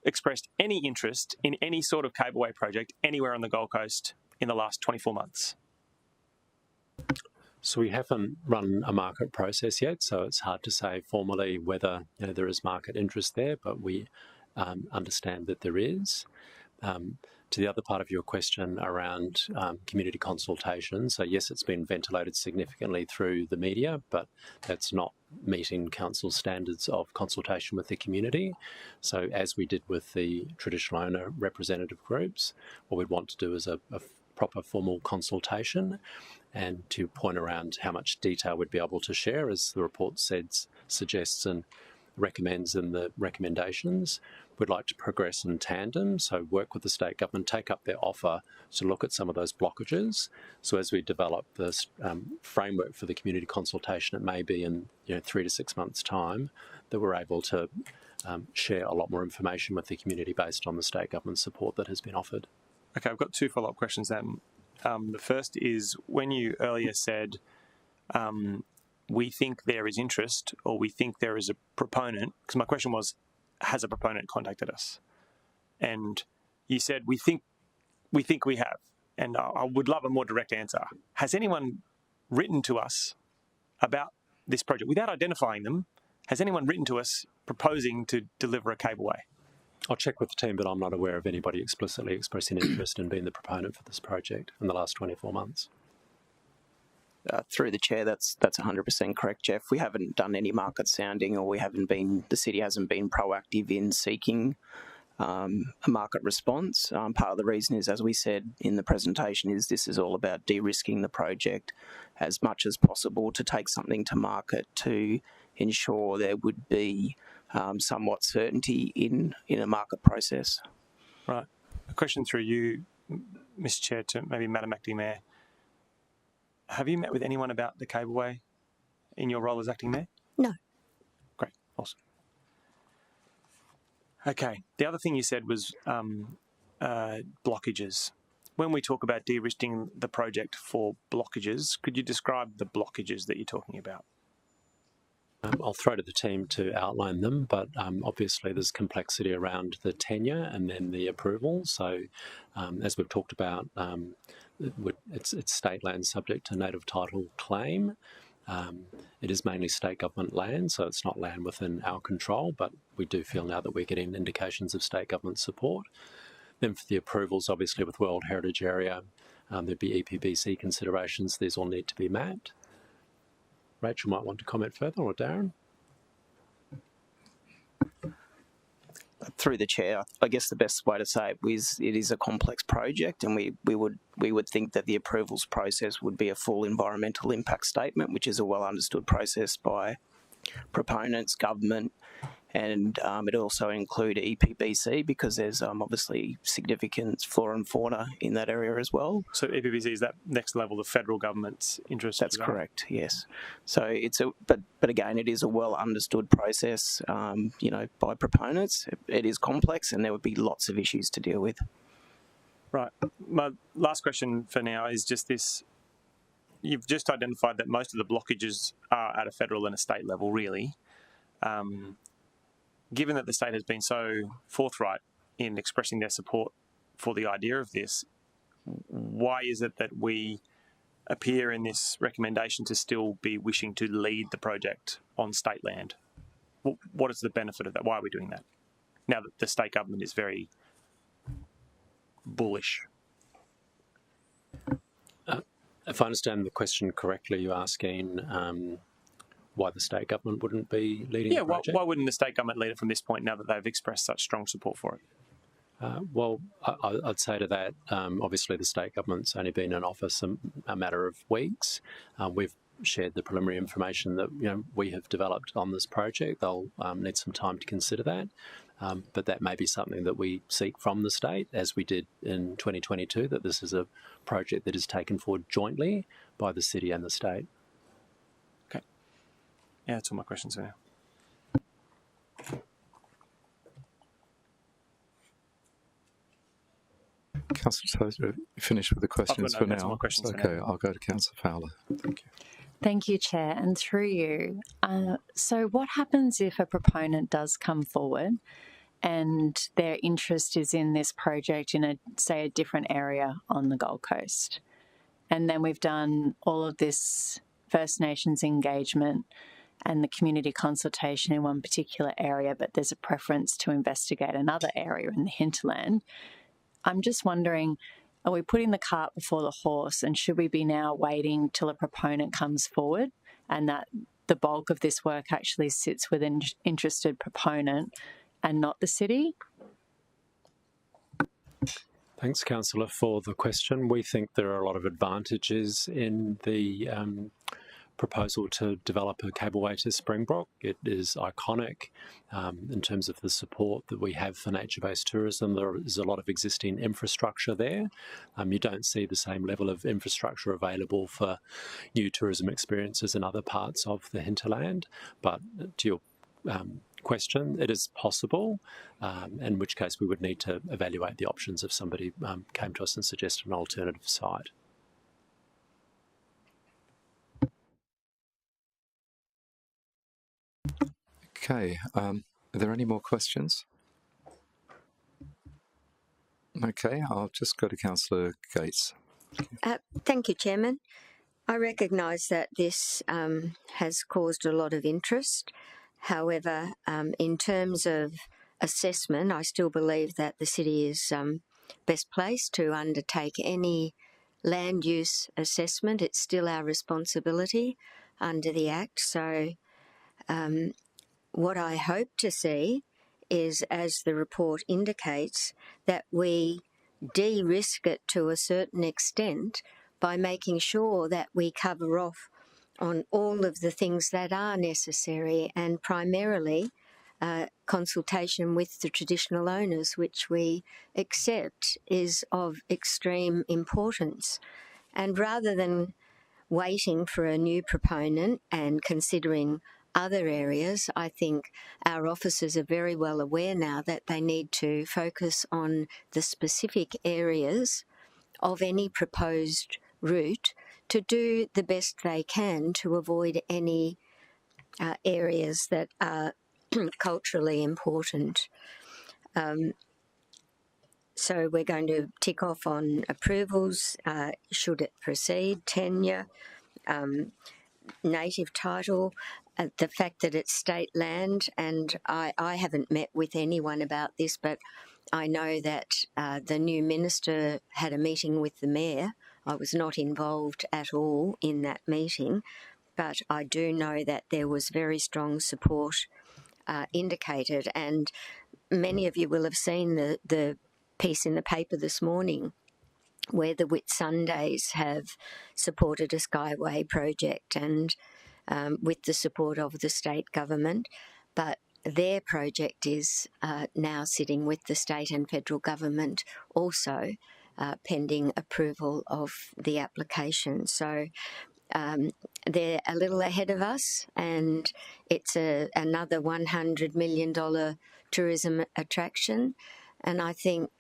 expressed any interest in any sort of cableway project anywhere on the Gold Coast in the last 24 months? So we haven't run a market process yet, so it's hard to say formally whether there is market interest there, but we understand that there is. To the other part of your question around community consultation, so yes, it's been ventilated significantly through the media, but that's not meeting council standards of consultation with the community. So as we did with the traditional owner representative groups, what we'd want to do is a proper formal consultation, and to point around how much detail we'd be able to share, as the report suggests and recommends in the recommendations. We'd like to progress in tandem, so work with the state government, take up their offer to look at some of those blockages. So as we develop this framework for the community consultation, it may be in 3 to 6 months' time that we're able to share a lot more information with the community based on the state government support that has been offered. Okay, I've got 2 follow-up questions then. The first is, when you earlier said we think there is interest, or we think there is a proponent, because my question was, has a proponent contacted us? And you said we think we have, and I would love a more direct answer. Has anyone written to us about this project without identifying them? Has anyone written to us proposing to deliver a cableway? I'll check with the team, but I'm not aware of anybody explicitly expressing interest in being the proponent for this project in the last 24 months. Through the chair, that's 100% correct, Jeff. We haven't done any market sounding, or the city hasn't been proactive in seeking a market response. Part of the reason is, as we said in the presentation, is this is all about de-risking the project as much as possible to take something to market to ensure there would be somewhat certainty in a market process. Right. A question through you, Mr. Chair, to maybe Madam Acting Mayor. Have you met with anyone about the cableway in your role as Acting Mayor? No. Great. Awesome. Okay. The other thing you said was blockages. When we talk about de-risking the project for blockages, could you describe the blockages that you're talking about? I'll throw to the team to outline them, but obviously there's complexity around the tenure and then the approval. So as we've talked about, it's state land subject to native title claim. It is mainly state government land, so it's not land within our control, but we do feel now that we're getting indications of state government support. Then for the approvals, obviously with World Heritage Area, there'd be EPBC considerations. These all need to be mapped. Rachel might want to comment further, or Darren? Through the chair, I guess the best way to say it is a complex project, and we would think that the approvals process would be a full environmental impact statement, which is a well understood process by proponents, government, and it also include EPBC because there's obviously significant flora and fauna in that area as well. So EPBC is that next level of federal government's interest? That's correct, yes. So it's but again, it is a well understood process, by proponents. It is complex, and there would be lots of issues to deal with. Right. My last question for now is just this. You've just identified that most of the blockages are at a federal and a state level, really. Given that the state has been so forthright in expressing their support for the idea of this, why is it that we appear in this recommendation to still be wishing to lead the project on state land? What is the benefit of that? Why are we doing that now that the state government is very bullish? If I understand the question correctly, you're asking why the state government wouldn't be leading the project? Why wouldn't the state government lead it from this point now that they've expressed such strong support for it? Well, I'd say to that, obviously the state government's only been in office a matter of weeks. We've shared the preliminary information that we have developed on this project. They'll need some time to consider that, but that may be something that we seek from the state, as we did in 2022, that this is a project that is taken forward jointly by the city and the state. Okay. Yeah, that's all my questions for now. Councillor Tozer, finished with the questions for now. Okay, I'll go to Councillor Fowler. Thank you. Thank you, Chair, and through you. So what happens if a proponent does come forward and their interest is in this project in a different area on the Gold Coast? And then we've done all of this First Nations engagement and the community consultation in one particular area, but there's a preference to investigate another area in the hinterland. I'm just wondering, are we putting the cart before the horse, and should we be now waiting till a proponent comes forward and that the bulk of this work actually sits with an interested proponent and not the city? Thanks, Councillor, for the question. We think there are a lot of advantages in the proposal to develop a cableway to Springbrook. It is iconic in terms of the support that we have for nature-based tourism. There is a lot of existing infrastructure there. You don't see the same level of infrastructure available for new tourism experiences in other parts of the hinterland. But to your question, it is possible, in which case we would need to evaluate the options if somebody came to us and suggested an alternative site. Okay, are there any more questions? Okay, I'll just go to Councillor Gates. Thank you, Chairman. I recognise that this has caused a lot of interest. However, in terms of assessment, I still believe that the city is best placed to undertake any land use assessment. It's still our responsibility under the Act. So what I hope to see is, as the report indicates, that we de-risk it to a certain extent by making sure that we cover off on all of the things that are necessary, and primarily consultation with the traditional owners, which we accept is of extreme importance. And rather than waiting for a new proponent and considering other areas, I think our officers are very well aware now that they need to focus on the specific areas of any proposed route to do the best they can to avoid any areas that are culturally important. So we're going to tick off on approvals, should it proceed, tenure, native title, the fact that it's state land, and I haven't met with anyone about this, but I know that the new minister had a meeting with the mayor. I was not involved at all in that meeting, but I do know that there was very strong support indicated, and many of you will have seen the piece in the paper this morning where the Whitsundays have supported a Skyway project, and with the support of the state government, but their project is now sitting with the state and federal government also, pending approval of the application. So they're a little ahead of us, and it's another $100 million tourism attraction. And I think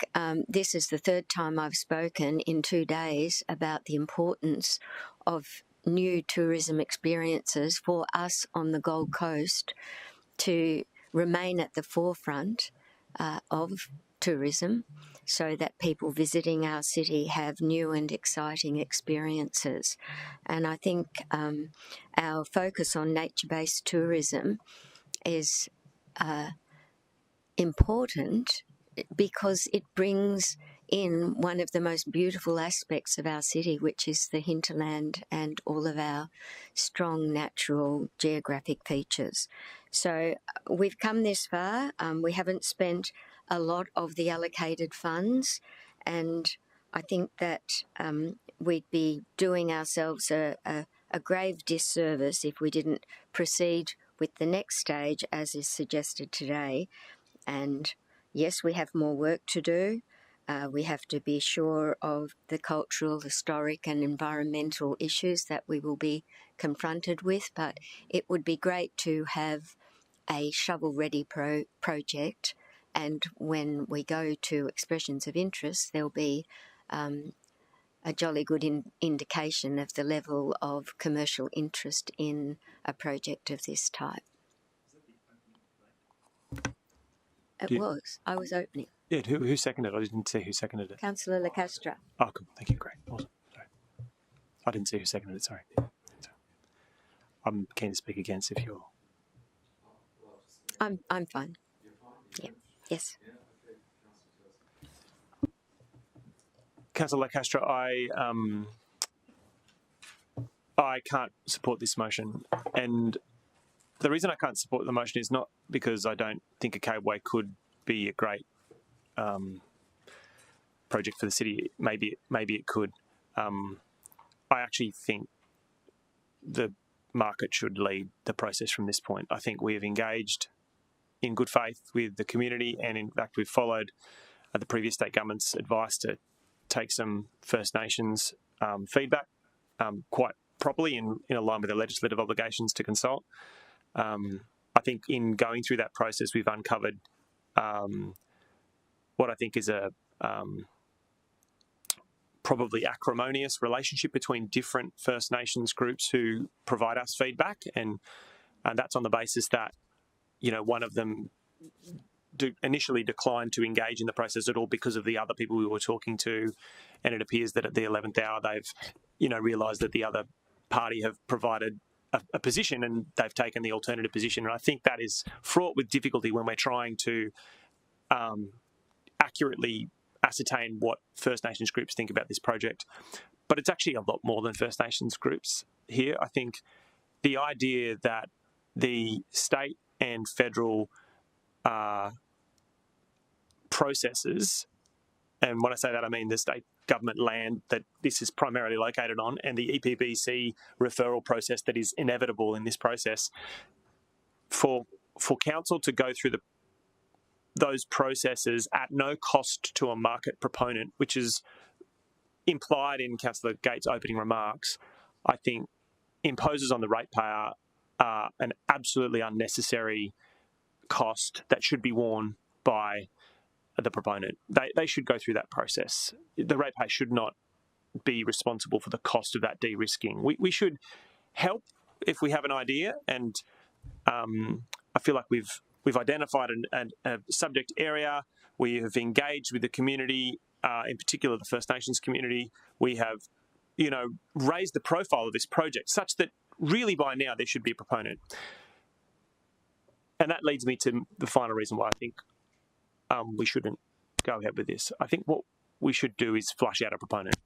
this is the third time I've spoken in 2 days about the importance of new tourism experiences for us on the Gold Coast to remain at the forefront of tourism, so that people visiting our city have new and exciting experiences. And I think our focus on nature-based tourism is important because it brings in one of the most beautiful aspects of our city, which is the hinterland and all of our strong natural geographic features. So we've come this far. We haven't spent a lot of the allocated funds, and I think that we'd be doing ourselves a grave disservice if we didn't proceed with the next stage as is suggested today. And yes, we have more work to do. We have to be sure of the cultural, historic and environmental issues that we will be confronted with, but it would be great to have a shovel-ready project, and when we go to expressions of interest, there'll be a jolly good indication of the level of commercial interest in a project of this type. I was opening. Yeah, who seconded it? I didn't see who seconded it. Councillor Lacastra. Oh, cool. Thank you. Great. Awesome. Sorry. I didn't see who seconded it. Sorry. I'm keen to speak against if you're... I'm fine. Yeah. Yes. Councillor Lacastra, I can't support this motion, and the reason I can't support the motion is not because I don't think a cableway could be a great project for the city. Maybe it could. I actually think the market should lead the process from this point. I think we have engaged in good faith with the community, and in fact we've followed the previous state government's advice to take some First Nations feedback quite properly in line with the legislative obligations to consult. I think in going through that process, we've uncovered what I think is a probably acrimonious relationship between different First Nations groups who provide us feedback, and that's on the basis that, you know, one of them initially declined to engage in the process at all because of the other people we were talking to, and it appears that at the 11th hour they've, you know, realised that the other party have provided a position and they've taken the alternative position. And I think that is fraught with difficulty when we're trying to accurately ascertain what First Nations groups think about this project. But it's actually a lot more than First Nations groups here. I think the idea that the state and federal processes, and when I say that I mean the state government land that this is primarily located on, and the EPBC referral process that is inevitable in this process, for council to go through those processes at no cost to a market proponent, which is implied in Councillor Gates' opening remarks, I think imposes on the ratepayer an absolutely unnecessary cost that should be borne by the proponent. They should go through that process. The ratepayer should not be responsible for the cost of that de-risking. We should help if we have an idea, and I feel like we've identified a subject area. We have engaged with the community, in particular the First Nations community. We have, raised the profile of this project such that really by now there should be a proponent. And that leads me to the final reason why I think we shouldn't go ahead with this. I think what we should do is flush out a proponent.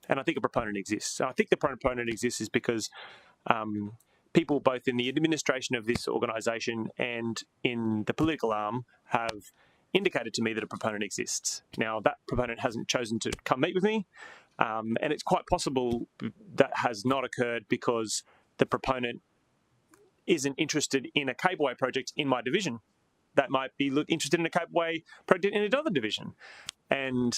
And I think a proponent exists. And I think the proponent exists is because people both in the administration of this organisation and in the political arm have indicated to me that a proponent exists. Now, that proponent hasn't chosen to come meet with me, and it's quite possible that has not occurred because the proponent isn't interested in a cableway project in my division. That might be interested in a cableway project in another division. And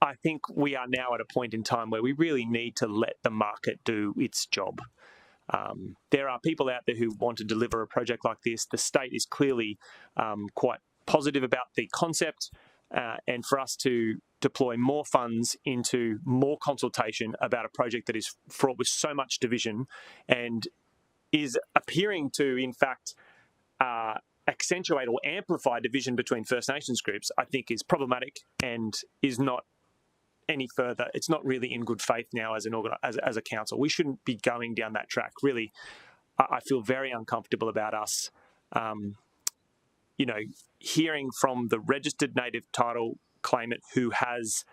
I think we are now at a point in time where we really need to let the market do its job. There are people out there who want to deliver a project like this. The state is clearly quite positive about the concept, and for us to deploy more funds into more consultation about a project that is fraught with so much division and is appearing to, in fact, accentuate or amplify division between First Nations groups, I think is problematic and is not any further. It's not really in good faith now as a council. We shouldn't be going down that track. Really, I feel very uncomfortable about us, hearing from the registered native title claimant who has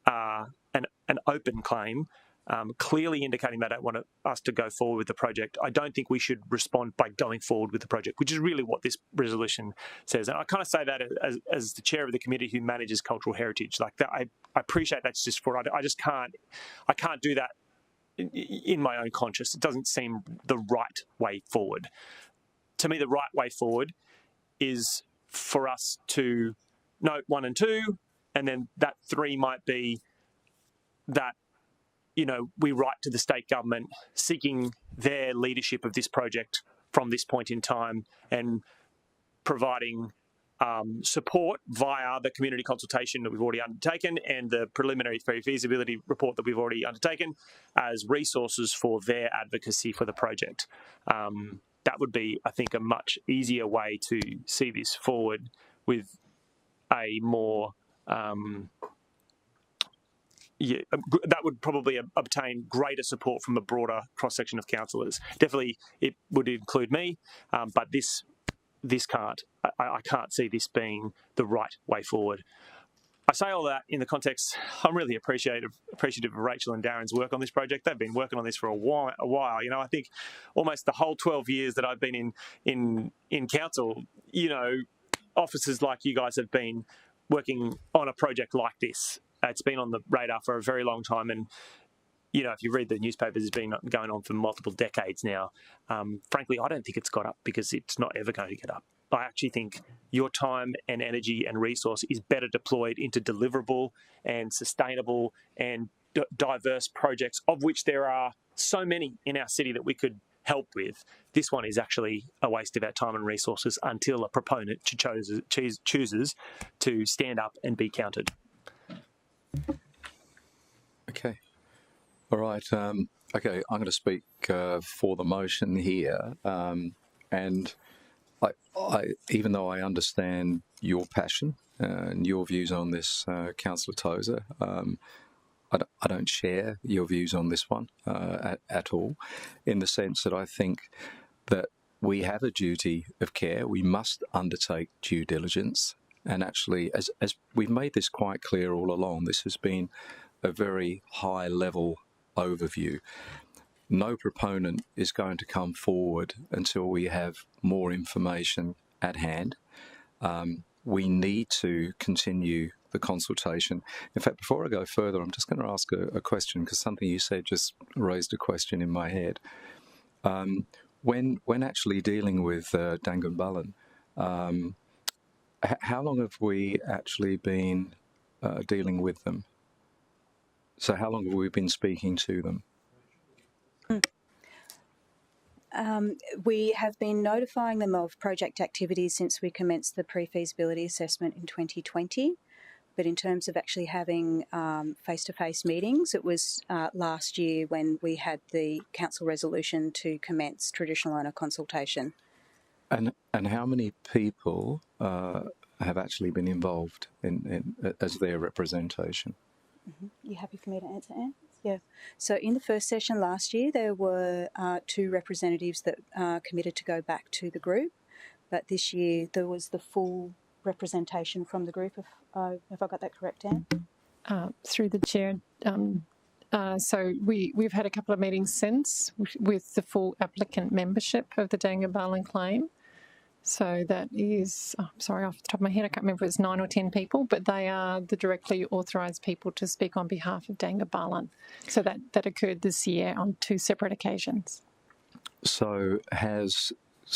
an open claim, clearly indicating they don't want us to go forward with the project. I don't think we should respond by going forward with the project, which is really what this resolution says. And I kind of say that as the chair of the committee who manages cultural heritage. Like that, I appreciate that's just for. I can't do that in my own conscience. It doesn't seem the right way forward. To me, the right way forward is for us to note 1 and 2, and then that 3 might be that we write to the state government seeking their leadership of this project from this point in time and providing support via the community consultation that we've already undertaken and the preliminary feasibility report that we've already undertaken as resources for their advocacy for the project. That would be, I think, a much easier way to see this forward with a more... that would probably obtain greater support from a broader cross-section of councillors. Definitely, it would include me, but this can't. I can't see this being the right way forward. I say all that in the context, I'm really appreciative of Rachel and Darren's work on this project. They've been working on this for a while. I think almost the whole 12 years that I've been in council, officers like you guys have been working on a project like this. It's been on the radar for a very long time, and if you read the newspapers, it's been going on for multiple decades now. Frankly, I don't think it's got up because it's not ever going to get up. I actually think your time and energy and resource is better deployed into deliverable and sustainable and diverse projects, of which there are so many in our city that we could help with. This one is actually a waste of our time and resources until a proponent chooses to stand up and be counted. Okay. All right. Okay, I'm going to speak for the motion here. And I, even though I understand your passion and your views on this, Councillor Tozer, I don't share your views on this one at all, in the sense that I think that we have a duty of care. We must undertake due diligence. And actually, as we've made this quite clear all along, this has been a very high-level overview. No proponent is going to come forward until we have more information at hand. We need to continue the consultation. In fact, before I go further, I'm just going to ask a question, because something you said just raised a question in my head. When actually dealing with Dangumbalin, how long have we actually been dealing with them? So how long have we been speaking to them? We have been notifying them of project activities since we commenced the pre-feasibility assessment in 2020. But in terms of actually having face-to-face meetings, it was last year when we had the council resolution to commence traditional owner consultation. And how many people have actually been involved in as their representation? You happy for me to answer, Anne? Yeah. So in the first session last year, there were 2 representatives that committed to go back to the group, but this year there was the full representation from the group. Have I got that correct, Anne? Through the chair. So we've had a couple of meetings since with the full applicant membership of the Dangan claim. So that is, sorry, off the top of my head, I can't remember if it's 9 or 10 people, but they are the directly authorised people to speak on behalf of Dangan. So that occurred this year on 2 separate occasions. So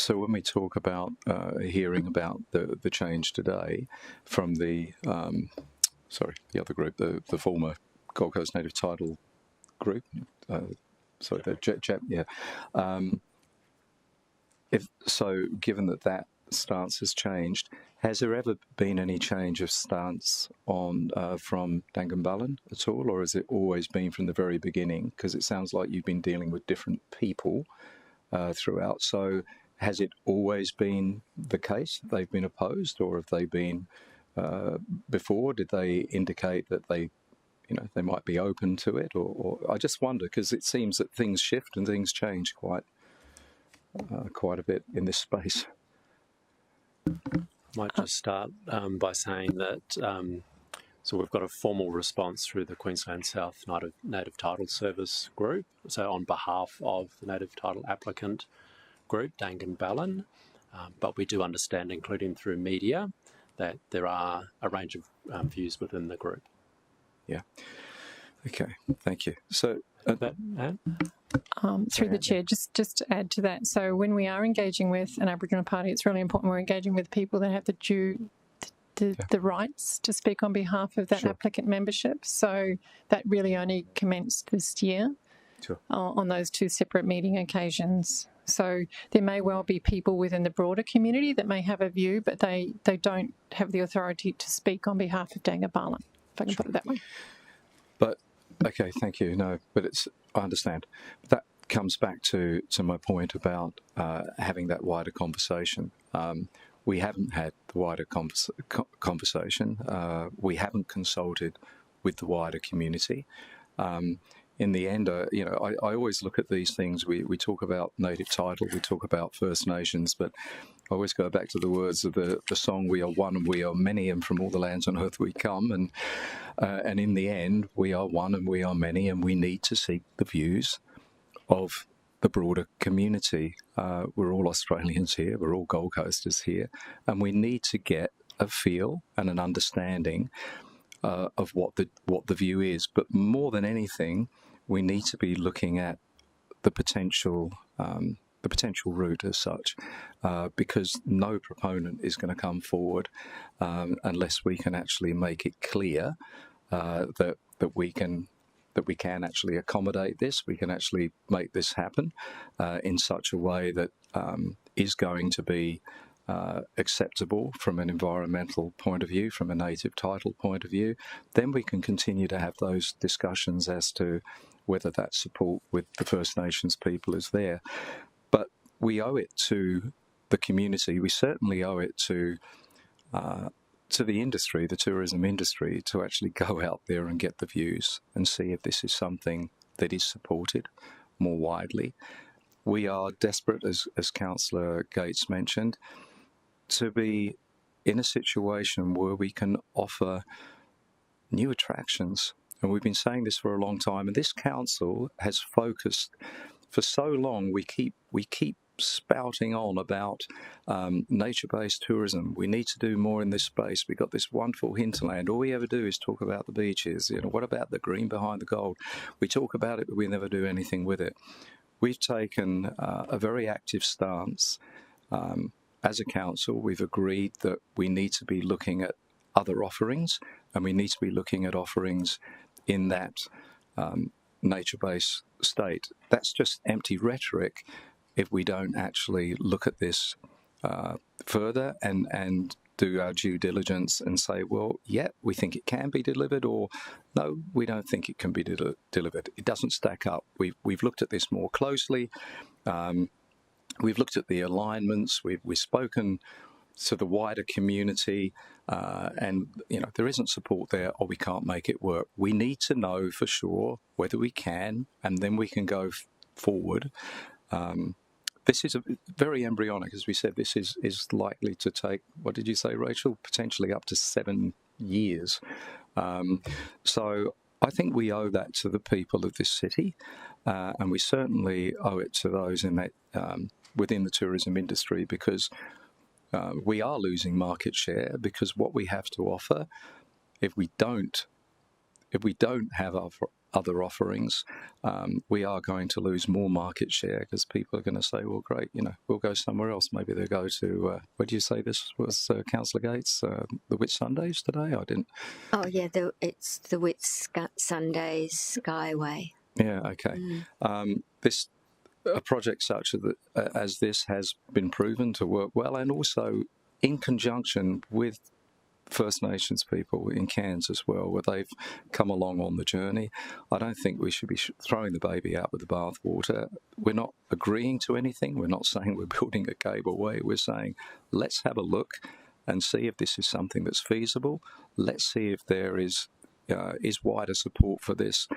when we talk about hearing about the change today from the other group, the former Gold Coast Native Title group, the JEP, yeah. Given that stance has changed, has there ever been any change of stance on from Dangan at all, or has it always been from the very beginning? Because it sounds like you've been dealing with different people throughout. So has it always been the case that they've been opposed, or have they been before? Did they indicate that they might be open to it, or I just wonder, because it seems that things shift and things change quite a bit in this space. I might just start by saying that so we've got a formal response through the Queensland South Native Title Service group, so on behalf of the Native Title applicant group, Dangan, but we do understand, including through media, that there are a range of views within the group. Yeah. Okay, thank you. So through the chair, just to add to that, so when we are engaging with an Aboriginal party, it's really important we're engaging with people that have the rights to speak on behalf of that applicant membership. So that really only commenced this year on those 2 separate meeting occasions. So there may well be people within the broader community that may have a view, but they don't have the authority to speak on behalf of Dangan, if I can put it that way. But okay, thank you. No, but I understand. That comes back to my point about having that wider conversation. We haven't had the wider conversation. We haven't consulted with the wider community. In the end, I always look at these things. We talk about native title, we talk about First Nations, but I always go back to the words of the song, "We are one and we are many, and from all the lands on earth we come." And in the end, we are one and we are many, and we need to seek the views of the broader community. We're all Australians here, we're all Gold Coasters here, and we need to get a feel and an understanding of what the view is. But more than anything, we need to be looking at the potential route as such, because no proponent is going to come forward unless we can actually make it clear that we can actually accommodate this, we can actually make this happen in such a way that is going to be acceptable from an environmental point of view, from a native title point of view. Then we can continue to have those discussions as to whether that support with the First Nations people is there. But we owe it to the community, we certainly owe it to the industry, the tourism industry, to actually go out there and get the views and see if this is something that is supported more widely. We are desperate, as Councillor Gates mentioned, to be in a situation where we can offer new attractions. And we've been saying this for a long time, and this council has focused for so long. We keep spouting on about nature-based tourism. We need to do more in this space. We've got this wonderful hinterland. All we ever do is talk about the beaches. What about the green behind the gold? We talk about it, but we never do anything with it. We've taken a very active stance. As a council, we've agreed that we need to be looking at other offerings, and we need to be looking at offerings in that nature-based state. That's just empty rhetoric if we don't actually look at this further and do our due diligence and say, well, yeah, we think it can be delivered, or no, we don't think it can be delivered. It doesn't stack up. We've looked at this more closely. We've looked at the alignments. We've spoken to the wider community, and there isn't support there, or we can't make it work. We need to know for sure whether we can, and then we can go forward. This is very embryonic, as we said. This is likely to take, what did you say, Rachel? Potentially up to 7 years. So I think we owe that to the people of this city, and we certainly owe it to those in that within the tourism industry, because we are losing market share, because what we have to offer, if we don't have our other offerings, we are going to lose more market share, because people are going to say, well, great, we'll go somewhere else. Maybe they'll go to, where do you say this was, Councillor Gates, the Whit Sundays today? I didn't. Oh, yeah, it's the Whit Sundays Skyway. Yeah, okay. A project such as this has been proven to work well, and also in conjunction with First Nations people in Cairns as well, where they've come along on the journey. I don't think we should be throwing the baby out with the bathwater. We're not agreeing to anything. We're not saying we're building a cableway. We're saying, let's have a look and see if this is something that's feasible. Let's see if there is wider support for this,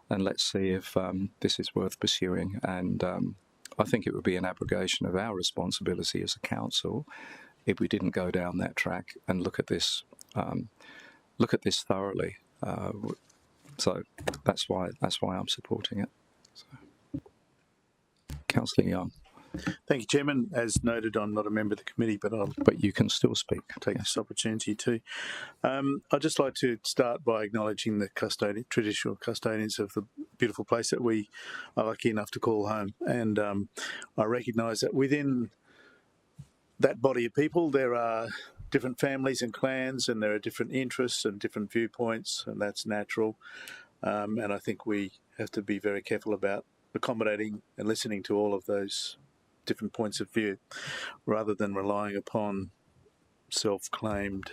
and let's see if this is worth pursuing. And I think it would be an abrogation of our responsibility as a council if we didn't go down that track and look at this thoroughly. So that's why I'm supporting it. So. Councillor Young. Thank you, Chairman. As noted, I'm not a member of the committee, but you can still speak. Take this opportunity too. I'd just like to start by acknowledging the traditional custodians of the beautiful place that we are lucky enough to call home. And I recognise that within that body of people, there are different families and clans, and there are different interests and different viewpoints, and that's natural. And I think we have to be very careful about accommodating and listening to all of those different points of view, rather than relying upon self-claimed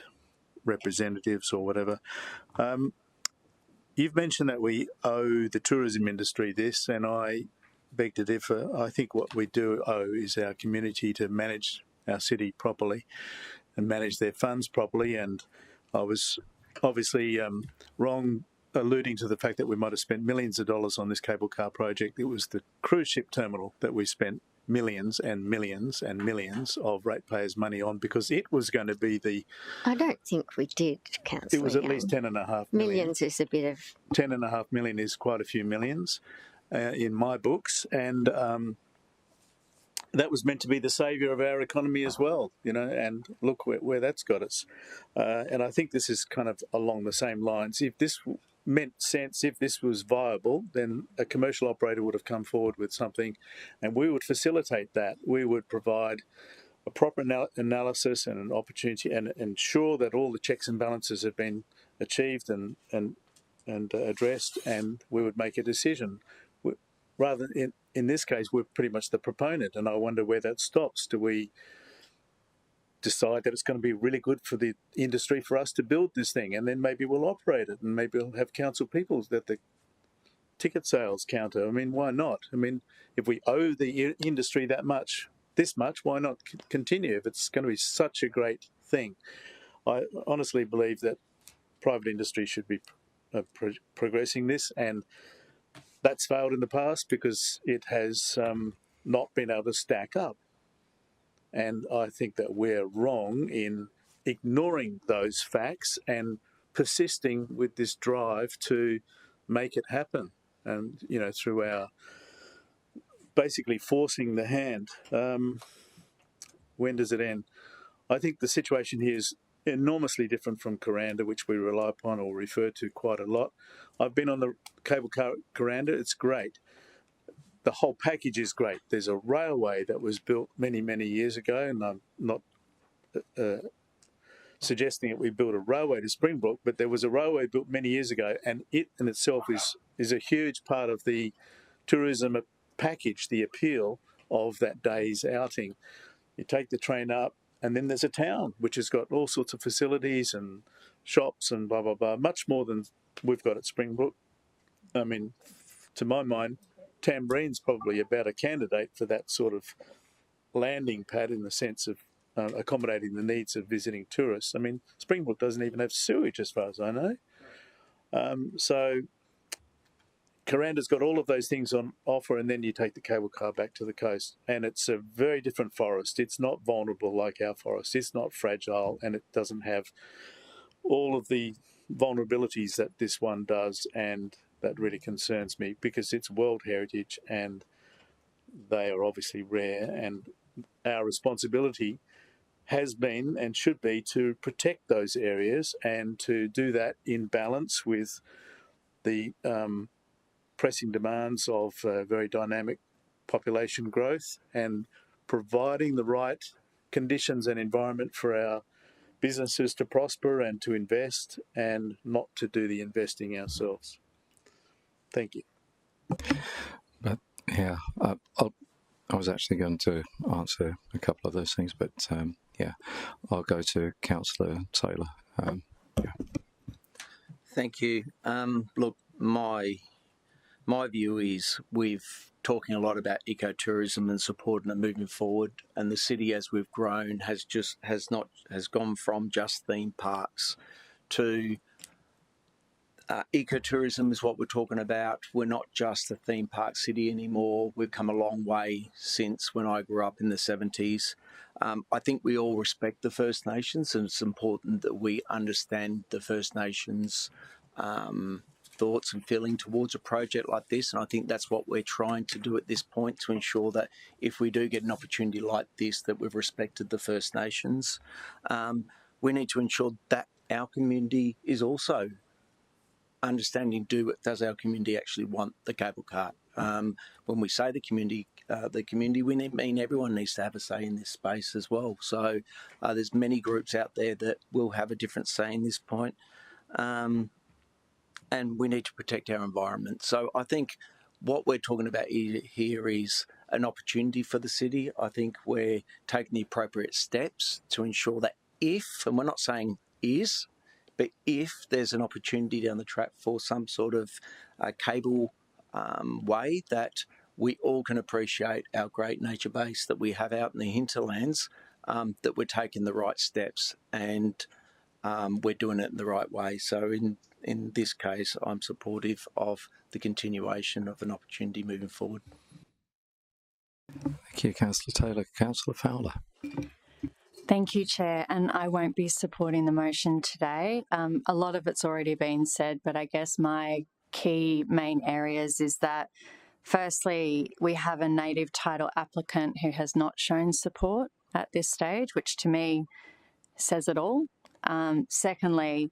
representatives or whatever. You've mentioned that we owe the tourism industry this, and I beg to differ. I think what we do owe is our community to manage our city properly and manage their funds properly. And I was obviously wrong alluding to the fact that we might have spent millions of dollars on this cable car project. It was the cruise ship terminal that we spent millions and millions and millions of ratepayers' money on, because it was going to be the... I don't think we did, Councillor. It was at least 10.5 million. Millions is a bit of... 10.5 million is quite a few millions in my books, and that was meant to be the saviour of our economy as well, and look where that's got us. And I think this is kind of along the same lines. If this meant sense, if this was viable, then a commercial operator would have come forward with something, and we would facilitate that. We would provide a proper analysis and an opportunity, and ensure that all the checks and balances have been achieved and addressed, and we would make a decision. Rather than in this case, we're pretty much the proponent, and I wonder where that stops. Do we decide that it's going to be really good for the industry for us to build this thing, and then maybe we'll operate it, and maybe we'll have council people that the ticket sales counter? I mean, why not? I mean, if we owe the industry this much, why not continue if it's going to be such a great thing? I honestly believe that private industry should be progressing this, and that's failed in the past because it has not been able to stack up. And I think that we're wrong in ignoring those facts and persisting with this drive to make it happen. And, through our basically forcing the hand. When does it end? I think the situation here is enormously different from Kuranda, which we rely upon or refer to quite a lot. I've been on the cable car Kuranda. It's great. The whole package is great. There's a railway that was built many, many years ago, and I'm not suggesting that we built a railway to Springbrook, but there was a railway built many years ago, and it in itself is a huge part of the tourism package, the appeal of that day's outing. You take the train up, And then there's a town which has got all sorts of facilities and shops and blah, blah, blah, much more than we've got at Springbrook. I mean, to my mind, Tamborine's probably a better candidate for that sort of landing pad in the sense of accommodating the needs of visiting tourists. I mean, Springbrook doesn't even have sewage as far as I know. So Coranda's got all of those things on offer, and then you take the cable car back to the coast, and it's a very different forest. It's not vulnerable like our forest. It's not fragile, and it doesn't have all of the vulnerabilities that this one does, and that really concerns me because it's World Heritage and they are obviously rare, and our responsibility has been and should be to protect those areas and to do that in balance with the pressing demands of very dynamic population growth and providing the right conditions and environment for our businesses to prosper and to invest and not to do the investing ourselves. Thank you. But yeah, I was actually going to answer a couple of those things, but yeah, I'll go to Councillor Taylor. Yeah. Thank you. Look, my view is we've talking a lot about ecotourism and supporting it moving forward, and the city as we've grown has gone from just theme parks to ecotourism is what we're talking about. We're not just a theme park city anymore. We've come a long way since when I grew up in the 70s. I think we all respect the First Nations, and it's important that we understand the First Nations thoughts and feeling towards a project like this, and I think that's what we're trying to do at this point, to ensure that if we do get an opportunity like this, that we've respected the First Nations. We need to ensure that our community is also understanding, does our community actually want the cable car? When we say the community, we mean everyone needs to have a say in this space as well. So there's many groups out there that will have a different say in this point. And we need to protect our environment. So I think what we're talking about here is an opportunity for the city. I think we're taking the appropriate steps to ensure that if, and we're not saying is, but if there's an opportunity down the track for some sort of cable way, that we all can appreciate our great nature base that we have out in the hinterlands, that we're taking the right steps and we're doing it in the right way. So in this case, I'm supportive of the continuation of an opportunity moving forward. Thank you, Councillor Taylor. Councillor Fowler. Thank you, Chair, and I won't be supporting the motion today. A lot of it's already been said, but I guess my key main areas is that, firstly, we have a native title applicant who has not shown support at this stage, which to me says it all. Secondly,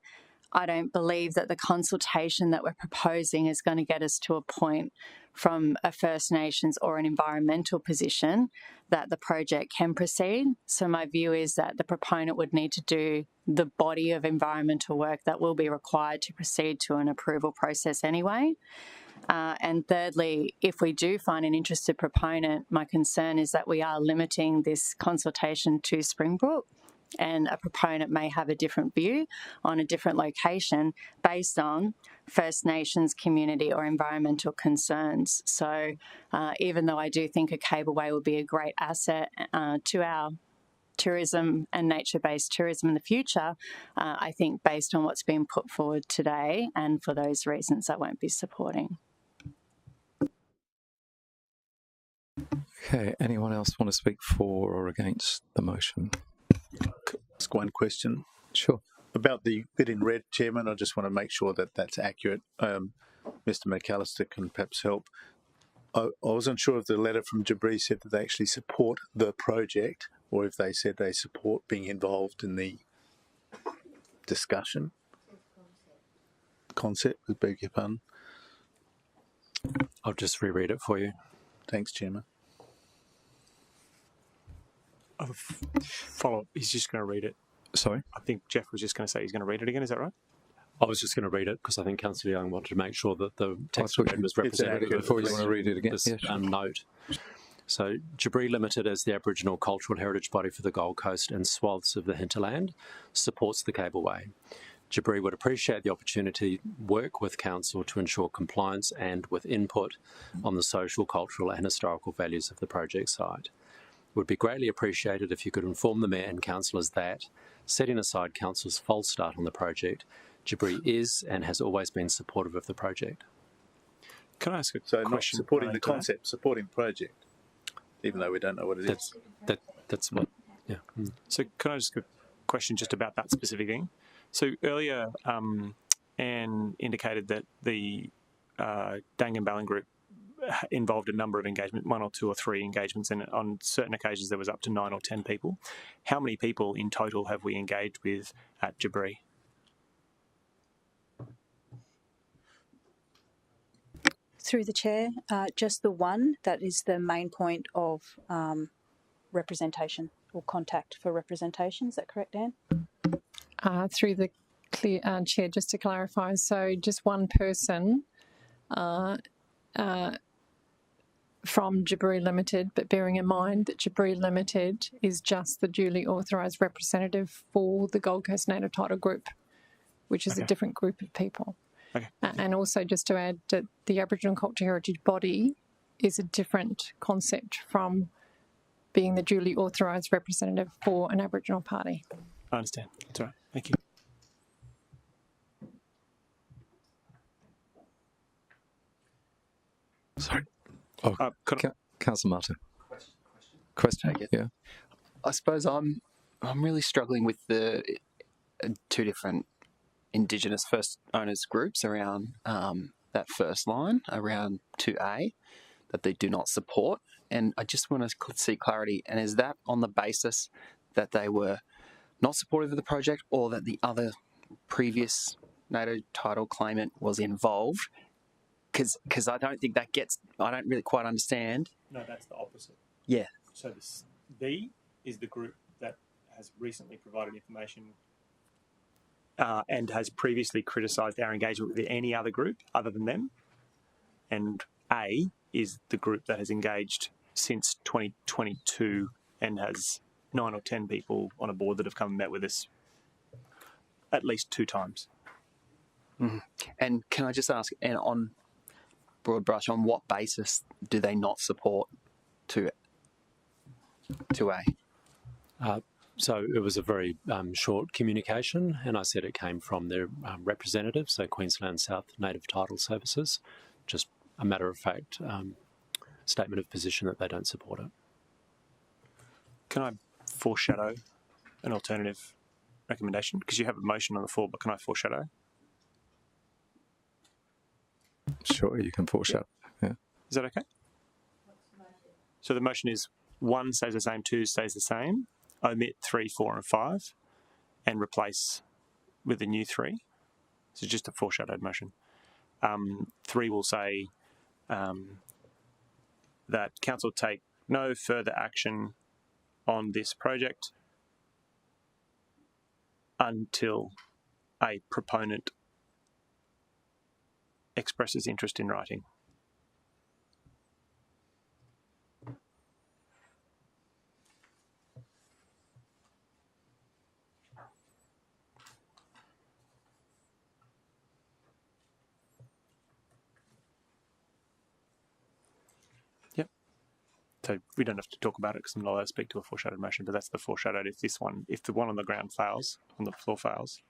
I don't believe that the consultation that we're proposing is going to get us to a point from a First Nations or an environmental position that the project can proceed. So my view is that the proponent would need to do the body of environmental work that will be required to proceed to an approval process anyway. And thirdly, if we do find an interested proponent, my concern is that we are limiting this consultation to Springbrook, and a proponent may have a different view on a different location based on First Nations community or environmental concerns. So even though I do think a cableway will be a great asset to our tourism and nature-based tourism in the future, I think based on what's been put forward today, and for those reasons, I won't be supporting. Okay, anyone else want to speak for or against the motion? Ask one question. Sure. About the bit in red, Chairman, I just want to make sure that that's accurate. Mr McAllister can perhaps help. I wasn't sure if the letter from Jabri said that they actually support the project, or if they said they support being involved in the discussion. Concept, I beg your pardon. I'll just reread it for you. Thanks, Chairman. Follow up. He's just going to read it. Sorry? I think Jeff was just going to say he's going to read it again. Is that right? I was just going to read it because I think Councillor Young wanted to make sure that the text read was representative before you want to read it again. This yeah, sure. note. So Jabri Limited, as the Aboriginal cultural heritage body for the Gold Coast and swaths of the hinterland, supports the Cableway. Jabri would appreciate the opportunity to work with Council to ensure compliance and with input on the social, cultural and historical values of the project site. It would be greatly appreciated if you could inform the Mayor and Councillors that, setting aside Council's false start on the project, Jabri is and has always been supportive of the project. Can I ask a So question? not supporting the concept, supporting project, even though we don't know what it is. That's what, yeah. So can I ask a question just about that specific thing? So earlier, Anne indicated that the Dangan Group involved a number of engagements, 1 or 2 or 3 engagements, and on certain occasions there was up to 9 or 10 people. How many people in total have we engaged with at Jabri? Through the chair, just the one that is the main point of representation or contact for representation. Is that correct, Anne? Through the chair, just to clarify, so just one person from Jabri Limited, but bearing in mind that Jabri Limited is just the duly authorised representative for the Gold Coast Native Title Group, which is a different group of people. Okay. And also just to add that the Aboriginal Cultural Heritage Body is a different concept from being the duly authorised representative for an Aboriginal party. I understand. That's all right. Thank you. Sorry. Oh, Councillor Martin. Question? Yeah. I suppose I'm really struggling with the 2 different Indigenous first owners groups around that first line, around 2A, that they do not support. And I just want to see clarity. And is that on the basis that they were not supportive of the project, or that the other previous native title claimant was involved? Because I don't think that gets, I don't really quite understand. No, that's the opposite. Yeah. So this B is the group that has recently provided information and has previously criticised our engagement with any other group other than them. And A is the group that has engaged since 2022 and has 9 or 10 people on a board that have come and met with us at least 2 times. Mm-hmm. And can I just ask, and on broad brush, on what basis do they not support 2A? So it was a very short communication, and I said it came from their representative, so Queensland South Native Title Services. Just a matter of fact statement of position that they don't support it. Can I foreshadow an alternative recommendation? Because you have a motion on the floor, but can I foreshadow? Sure, you can foreshadow. Yeah. Is that okay? So the motion is 1 stays the same, 2 stays the same, omit 3, 4 and 5 and replace with a new 3. So just a foreshadowed motion. 3 will say that Council take no further action on this project until a proponent expresses interest in writing. So we don't have to talk about it because I'm not allowed to speak to a foreshadowed motion, but that's the foreshadowed if the one on the ground fails, on the floor fails.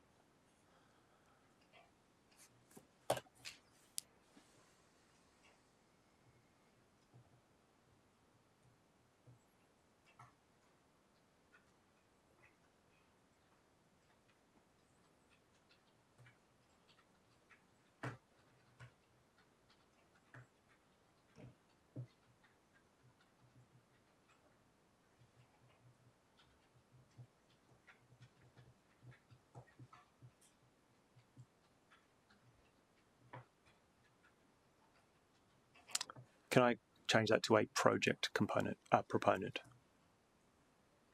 Can I change that to a project component, proponent?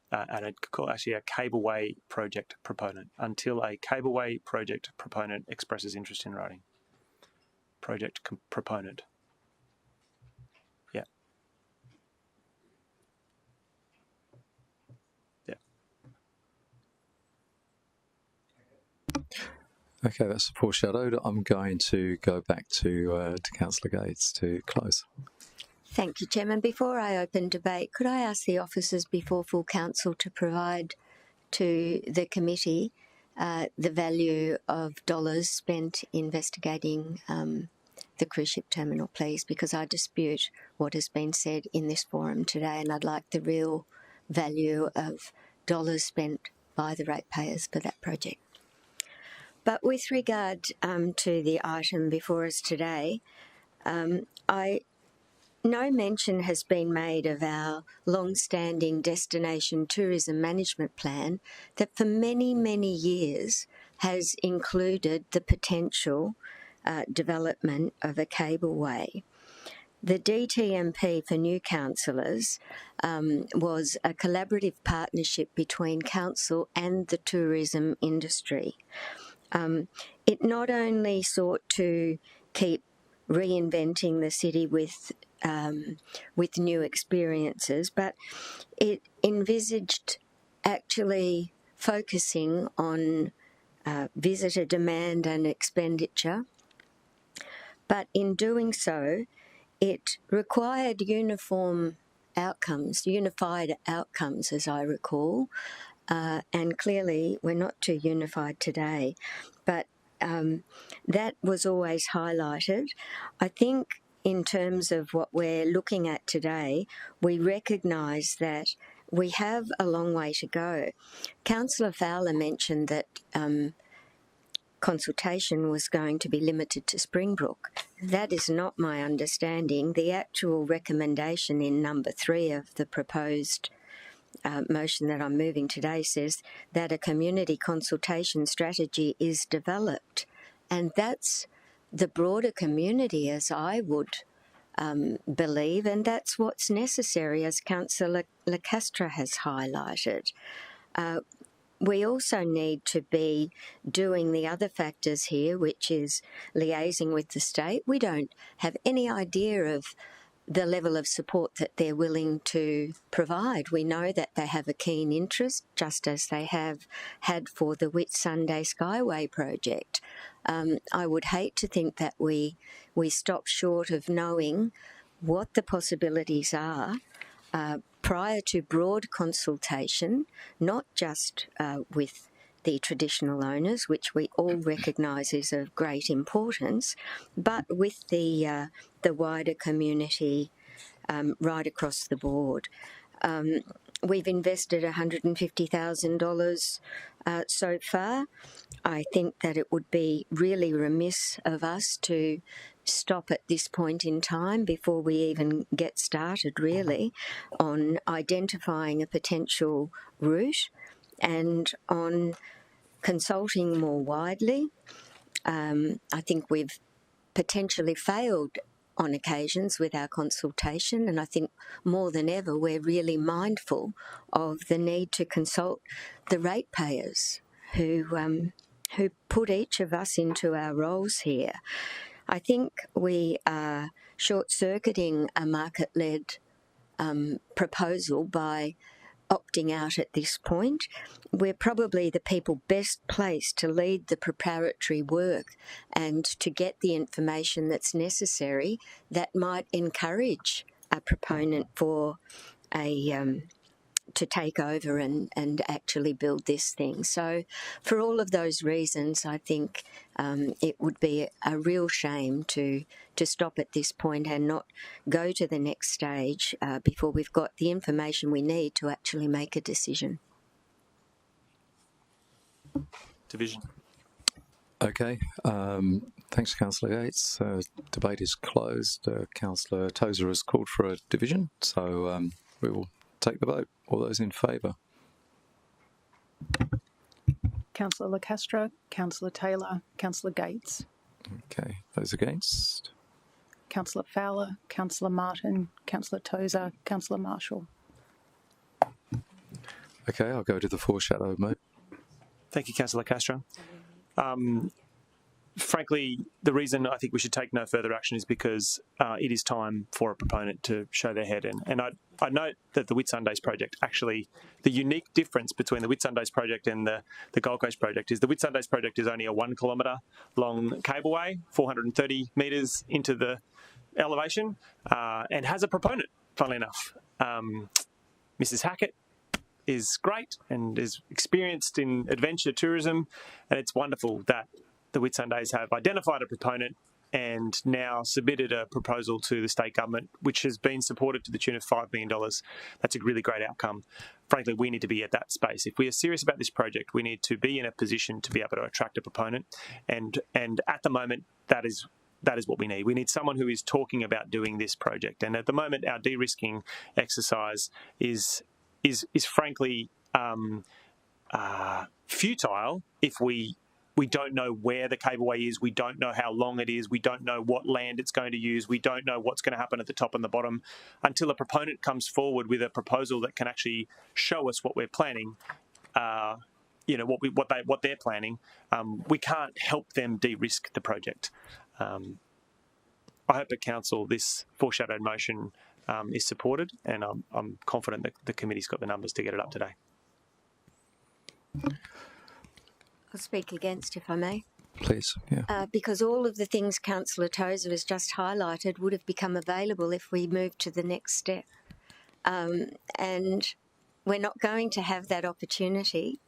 And I'd call actually a Cableway project proponent until a Cableway project proponent expresses interest in writing. Project proponent. Yeah. Okay, that's foreshadowed. I'm going to go back to Councillor Gates to close. Thank you, Chairman. Before I open debate, could I ask the officers before full council to provide to the committee the value of dollars spent investigating the cruise ship terminal, please, because I dispute what has been said in this forum today, and I'd like the real value of dollars spent by the ratepayers for that project. But with regard to the item before us today, no mention has been made of our long-standing destination tourism management plan that for many, many years has included the potential development of a cableway. The DTMP for new councillors was a collaborative partnership between council and the tourism industry. It not only sought to keep reinventing the city with new experiences, but it envisaged actually focusing on visitor demand and expenditure. But in doing so, it required unified outcomes, as I recall, and clearly we're not too unified today. But that was always highlighted. I think in terms of what we're looking at today, we recognise that we have a long way to go. Councillor Fowler mentioned that consultation was going to be limited to Springbrook. That is not my understanding. The actual recommendation in number 3 of the proposed motion that I'm moving today says that a community consultation strategy is developed, and that's the broader community, as I would believe, and that's what's necessary, as Councillor Lacastra has highlighted. We also need to be doing the other factors here, which is liaising with the state. We don't have any idea of the level of support that they're willing to provide. We know that they have a keen interest, just as they have had for the Whitsunday Skyway project. I would hate to think that we stop short of knowing what the possibilities are prior to broad consultation, not just with the traditional owners, which we all recognise is of great importance, but with the wider community right across the board. We've invested $150,000 so far. I think that it would be really remiss of us to stop at this point in time before we even get started, really, on identifying a potential route and on consulting more widely. I think we've potentially failed on occasions with our consultation, and I think more than ever we're really mindful of the need to consult the ratepayers who put each of us into our roles here. I think we are short-circuiting a market-led proposal by opting out at this point. We're probably the people best placed to lead the preparatory work and to get the information that's necessary that might encourage a proponent for to take over and actually build this thing. So for all of those reasons, I think it would be a real shame to stop at this point and not go to the next stage before we've got the information we need to actually make a decision. Division. Okay, thanks, Councillor Gates. Debate is closed. Councillor Tozer has called for a division, so we will take the vote. All those in favour? Councillor Lacastra, Councillor Taylor, Councillor Gates. Okay, those against? Councillor Fowler, Councillor Martin, Councillor Tozer, Councillor Marshall. Okay, I'll go to the foreshadow mode. Thank you, Councillor Castro. frankly, the reason I think we should take no further action is because it is time for a proponent to show their head. And I note that the Whitsundays project, actually, the unique difference between the Whitsundays project and the Gold Coast project is the Whitsundays project is only a 1 kilometre long cableway, 430 metres into the elevation, and has a proponent, funnily enough. Mrs. Hackett is great and is experienced in adventure tourism, and it's wonderful that the Whitsundays have identified a proponent and now submitted a proposal to the state government, which has been supported to the tune of $5 million. That's a really great outcome. Frankly, we need to be at that space. If we are serious about this project, we need to be in a position to be able to attract a proponent, and at the moment, that is what we need. We need someone who is talking about doing this project, and at the moment, our de-risking exercise is frankly futile if we don't know where the cableway is, we don't know how long it is, we don't know what land it's going to use, we don't know what's going to happen at the top and the bottom. Until a proponent comes forward with a proposal that can actually show us what we're planning, what they're planning, we can't help them de-risk the project. I hope at Council this foreshadowed motion is supported, and I'm confident that the committee's got the numbers to get it up today. I'll speak against, if I may. Please, yeah. Because all of the things Councillor Tozer has just highlighted would have become available if we moved to the next step. And we're not going to have that opportunity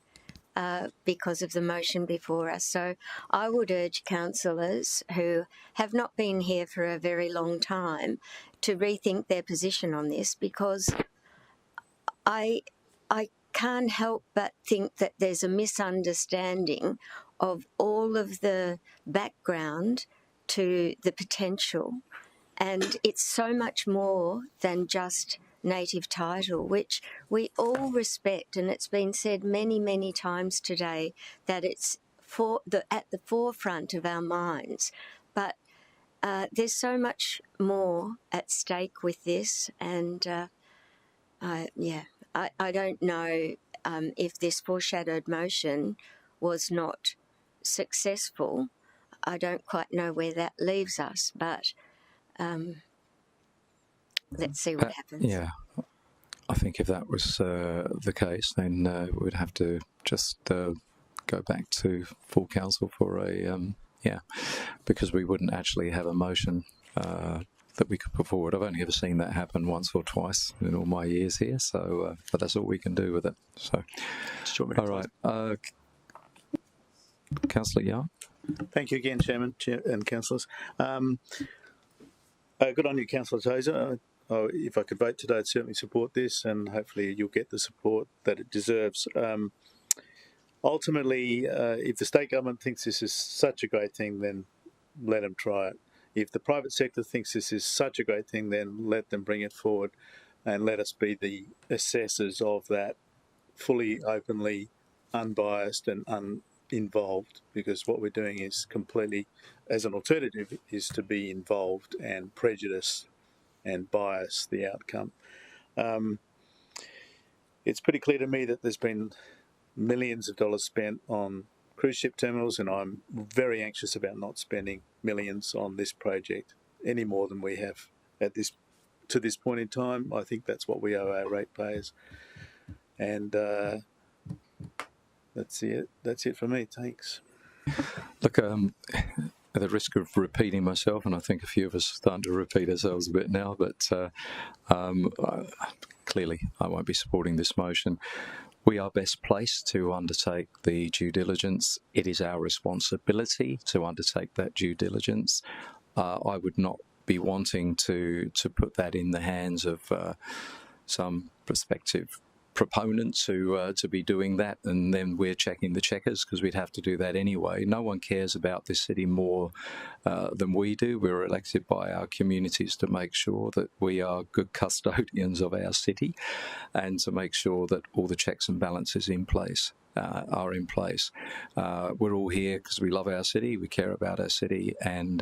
because of the motion before us. So I would urge councillors who have not been here for a very long time to rethink their position on this, because I can't help but think that there's a misunderstanding of all of the background to the potential, and it's so much more than just native title, which we all respect, and it's been said many, many times today that it's at the forefront of our minds. But there's so much more at stake with this, and I don't know if this foreshadowed motion was not successful. I don't quite know where that leaves us, but let's see what happens. Yeah, I think if that was the case, then we'd have to just go back to full council for a, because we wouldn't actually have a motion that we could put forward. I've only ever seen that happen once or twice in all my years here, so but that's all we can do with it. So, all right, Councillor Young. Thank you again, Chairman and councillors. Good on you, Councillor Tozer. If I could vote today, I'd certainly support this, and hopefully you'll get the support that it deserves. Ultimately, if the state government thinks this is such a great thing, then let them try it. If the private sector thinks this is such a great thing, then let them bring it forward, and let us be the assessors of that, fully, openly, unbiased and uninvolved, because what we're doing is completely, as an alternative, is to be involved and prejudice and bias the outcome. It's pretty clear to me that there's been millions of dollars spent on cruise ship terminals, and I'm very anxious about not spending millions on this project any more than we have to this point in time. I think that's what we owe our ratepayers, and that's it. That's it for me. Thanks. Look, at the risk of repeating myself, and I think a few of us are starting to repeat ourselves a bit now, but clearly I won't be supporting this motion. We are best placed to undertake the due diligence. It is our responsibility to undertake that due diligence. I would not be wanting to put that in the hands of some prospective proponents to be doing that, and then we're checking the checkers, because we'd have to do that anyway. No one cares about this city more than we do. We're elected by our communities to make sure that we are good custodians of our city, and to make sure that all the checks and balances are in place. We're all here because we love our city, we care about our city, and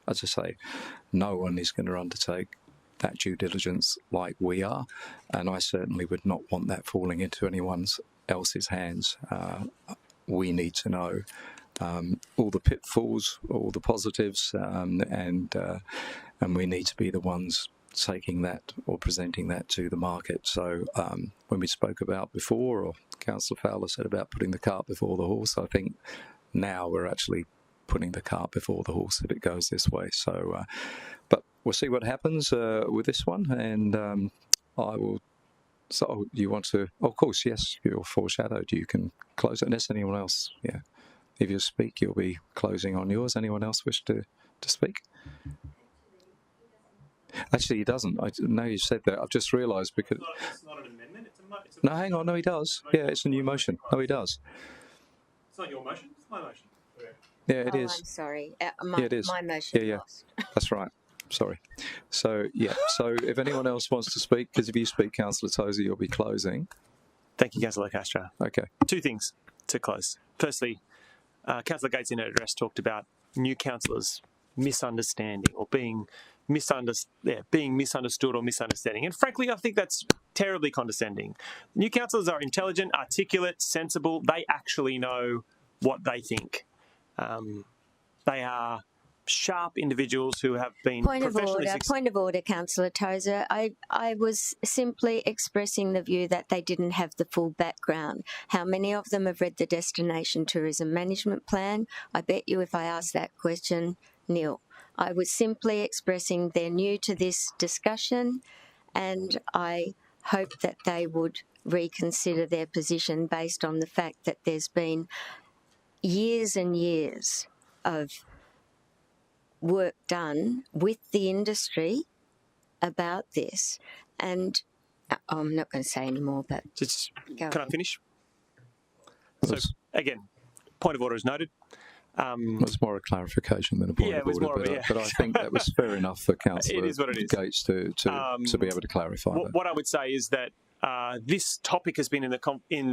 as I say, no one is going to undertake that due diligence like we are, and I certainly would not want that falling into anyone else's hands. We need to know all the pitfalls, all the positives, and we need to be the ones taking that or presenting that to the market. So when we spoke about before, or Councillor Fowler said about putting the cart before the horse, I think now we're actually putting the cart before the horse if it goes this way. So, but we'll see what happens with this one, and I will. So you want to? Oh, of course, yes. You're foreshadowed. You can close it unless anyone else. Yeah, if you speak, you'll be closing on yours. Anyone else wish to speak? Actually, he doesn't. I know you said that. I've just realised because. It's not an amendment. It's a No, hang on. No, he does. Yeah, it's a new motion. No, he does. It's not your motion. It's my motion. Yeah, it is. I'm sorry. Yeah, it is. My motion Yeah. lost. That's right. Sorry. So, yeah. So if anyone else wants to speak, because if you speak, Councillor Tozer, you'll be closing. Thank you, Councillor Castro. Okay. Two things to close. Firstly, Councillor Gates in her address talked about new councillors misunderstanding or being misunderstood or misunderstanding. And frankly, I think that's terribly condescending. New councillors are intelligent, articulate, sensible. They actually know what they think. They are sharp individuals who have been Point of order, Councillor Tozer. I was simply expressing the view that they didn't have the full background. How many of them have read the Destination Tourism Management Plan? I bet you if I asked that question, nil. I was simply expressing they're new to this discussion, and I hope that they would reconsider their position based on the fact that there's been years and years of work done with the industry about this. And I'm not going to say any more, but can I finish? So, again, point of order is noted. It was more a clarification than a point of order, but I think that was fair enough for Councillor Gates to be able to clarify that. What I would say is that this topic has been in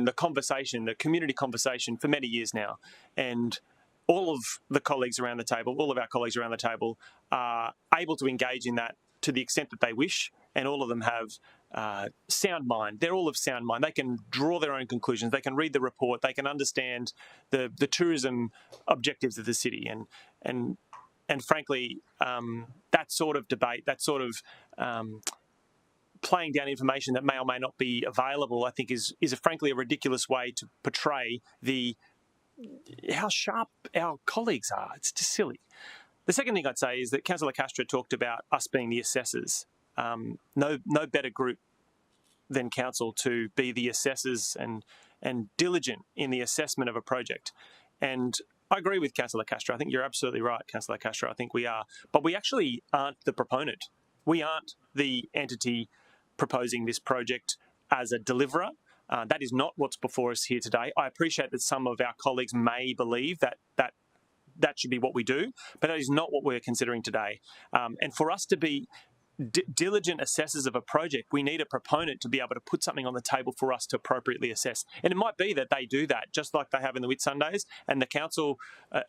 the conversation, the community conversation, for many years now, and all of the colleagues around the table, all of our colleagues around the table, are able to engage in that to the extent that they wish, and all of them have sound mind. They're all of sound mind. They can draw their own conclusions. They can read the report. They can understand the tourism objectives of the city. And frankly, that sort of debate, that sort of playing down information that may or may not be available, I think is frankly a ridiculous way to portray how sharp our colleagues are. It's just silly. The second thing I'd say is that Councillor Castro talked about us being the assessors. No better group than council to be the assessors and diligent in the assessment of a project. And I agree with Councillor Castro. I think you're absolutely right, Councillor Castro. I think we are. But we actually aren't the proponent. We aren't the entity proposing this project as a deliverer. That is not what's before us here today. I appreciate that some of our colleagues may believe that should be what we do, but that is not what we're considering today. And for us to be diligent assessors of a project, we need a proponent to be able to put something on the table for us to appropriately assess. And it might be that they do that, just like they have in the Whitsundays, and the council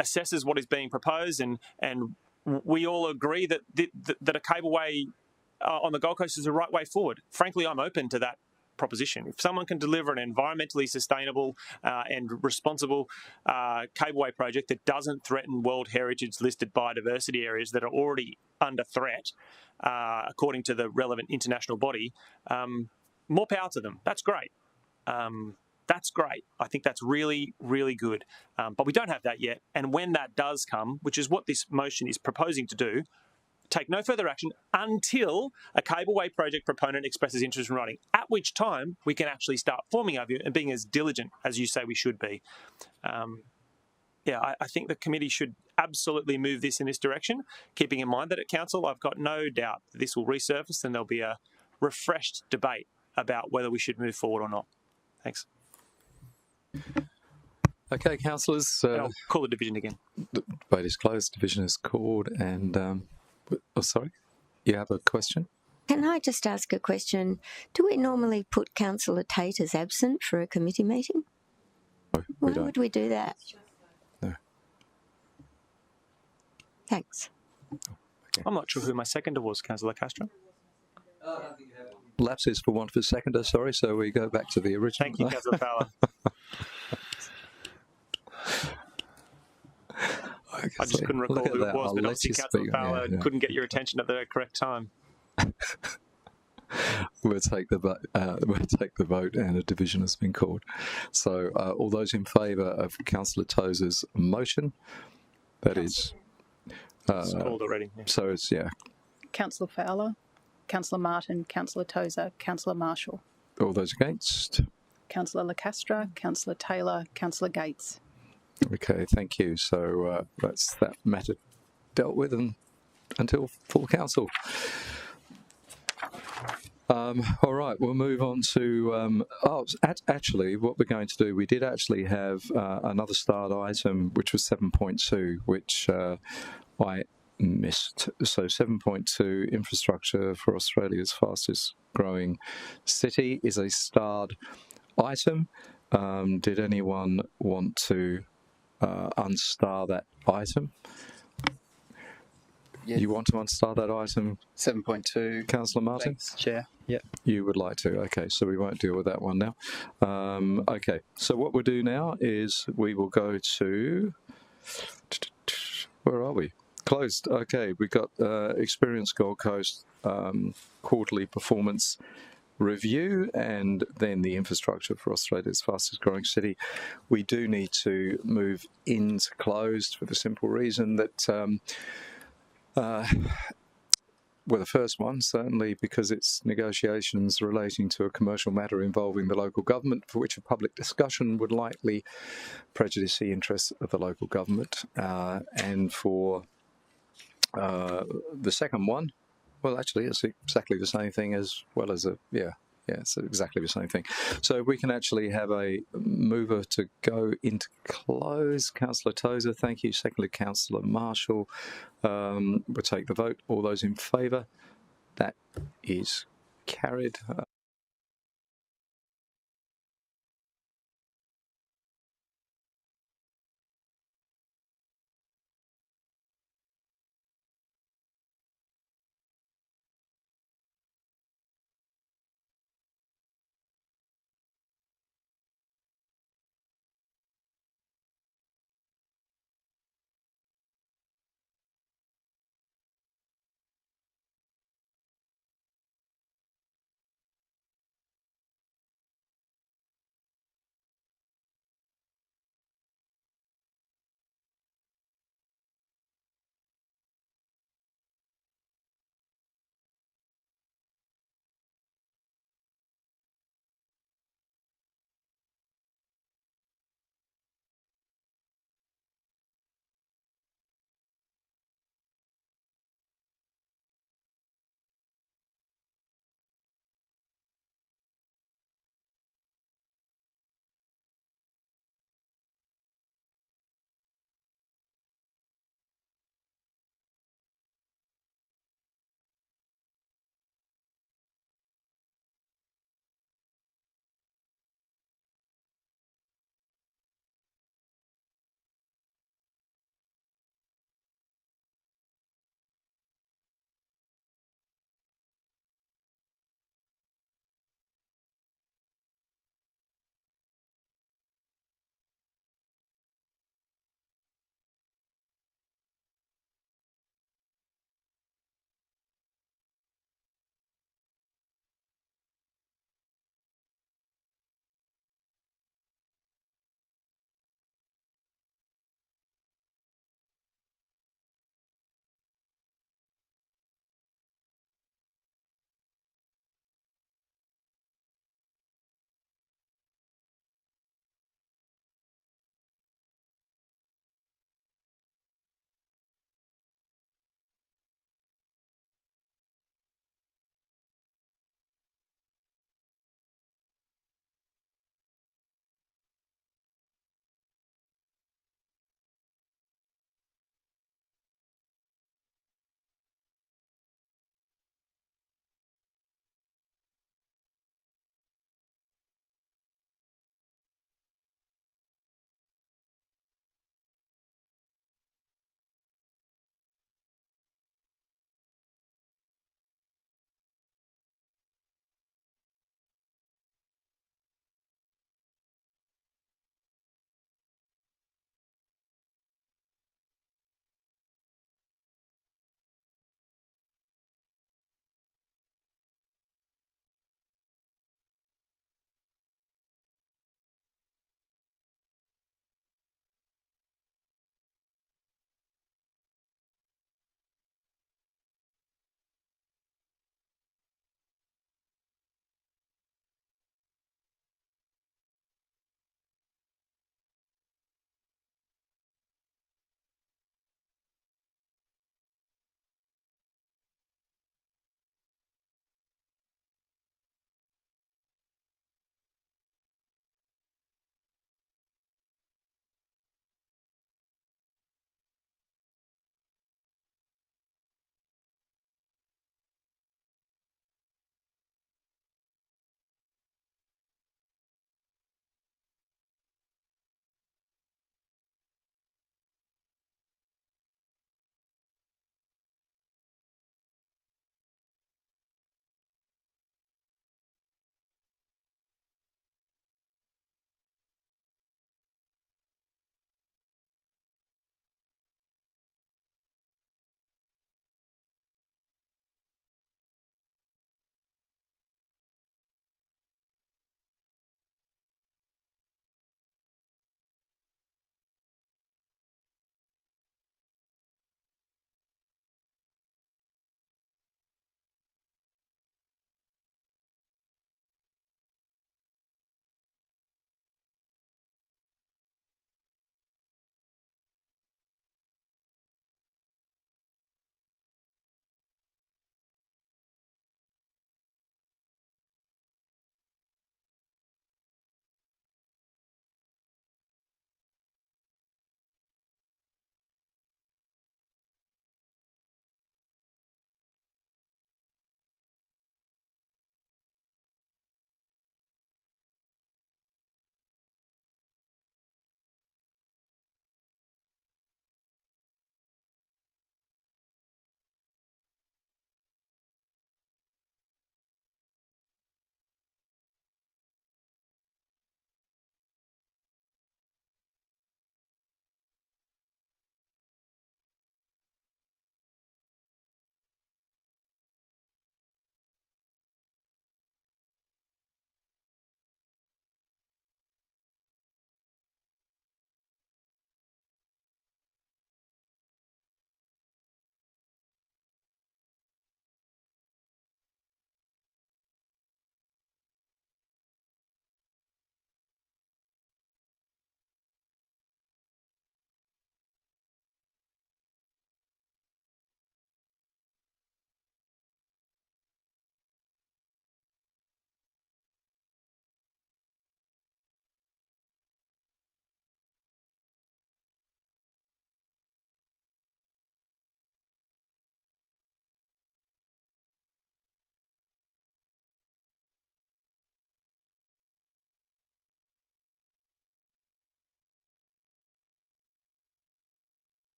assesses what is being proposed, and we all agree that a cableway on the Gold Coast is the right way forward. Frankly, I'm open to that proposition. If someone can deliver an environmentally sustainable and responsible cableway project that doesn't threaten World Heritage listed biodiversity areas that are already under threat, according to the relevant international body, more power to them. That's great. That's great. I think that's really, really good. But we don't have that yet. And when that does come, which is what this motion is proposing to do, take no further action until a cableway project proponent expresses interest in writing, at which time we can actually start forming our view and being as diligent as you say we should be. I think the committee should absolutely move this in this direction, keeping in mind that at council I've got no doubt that this will resurface and there'll be a refreshed debate about whether we should move forward or not. Thanks. Okay, councillors. I'll call the division again. The vote is closed. Division is called. And, sorry, you have a question? Can I just ask a question? Do we normally put Councillor Tate as absent for a committee meeting? No, Why would we do that? No. Thanks. Okay. I'm not sure who my seconder was, Councillor Castro. Lapses for want of a seconder, sorry, so we go back to the original. Thank you, Councillor Fowler. I just couldn't recall who it was, but obviously Councillor Fowler couldn't get your attention at the correct time. We'll take the vote, and a division has been called. So, all those in favour of Councillor Tozer's motion, that is. It's called already. Yeah. So it's Councillor Fowler, Councillor Martin, Councillor Tozer, Councillor Marshall. All those against? Councillor Lacastra, Councillor Taylor, Councillor Gates. Okay, thank you. So that's that matter dealt with until full council. All right, we'll move on to, actually, what we're going to do, we did actually have another start item, which was 7.2, which I missed. So 7.2, infrastructure for Australia's fastest growing city, is a starred item. Did anyone want to unstar that item? Yes. You want to unstar that item? 7.2. Councillor Martin? Thanks, Chair. Yep. You would like to. Okay, so we won't deal with that one now. Okay, so what we'll do now is we will go to... Where are we? Closed. Okay, we've got Experience Gold Coast quarterly performance review, and then the infrastructure for Australia's fastest growing city. We do need to move into closed for the simple reason that well, the first one, certainly because it's negotiations relating to a commercial matter involving the local government, for which a public discussion would likely prejudice the interests of the local government. And for the second one, well, actually, it's exactly the same thing as well as it's exactly the same thing. So we can actually have a mover to go into close. Councillor Tozer, thank you. Secondly, Councillor Marshall. We'll take the vote. All those in favour? That is carried.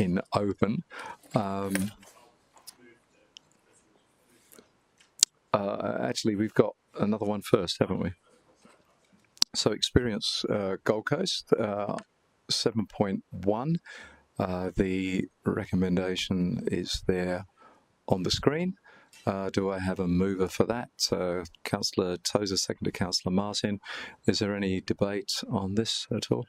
in open. Actually, we've got another one first, haven't we? So Experience Gold Coast, 7.1. The recommendation is there on the screen. Do I have a mover for that? Councillor Tozer, seconded Councillor Martin. Is there any debate on this at all?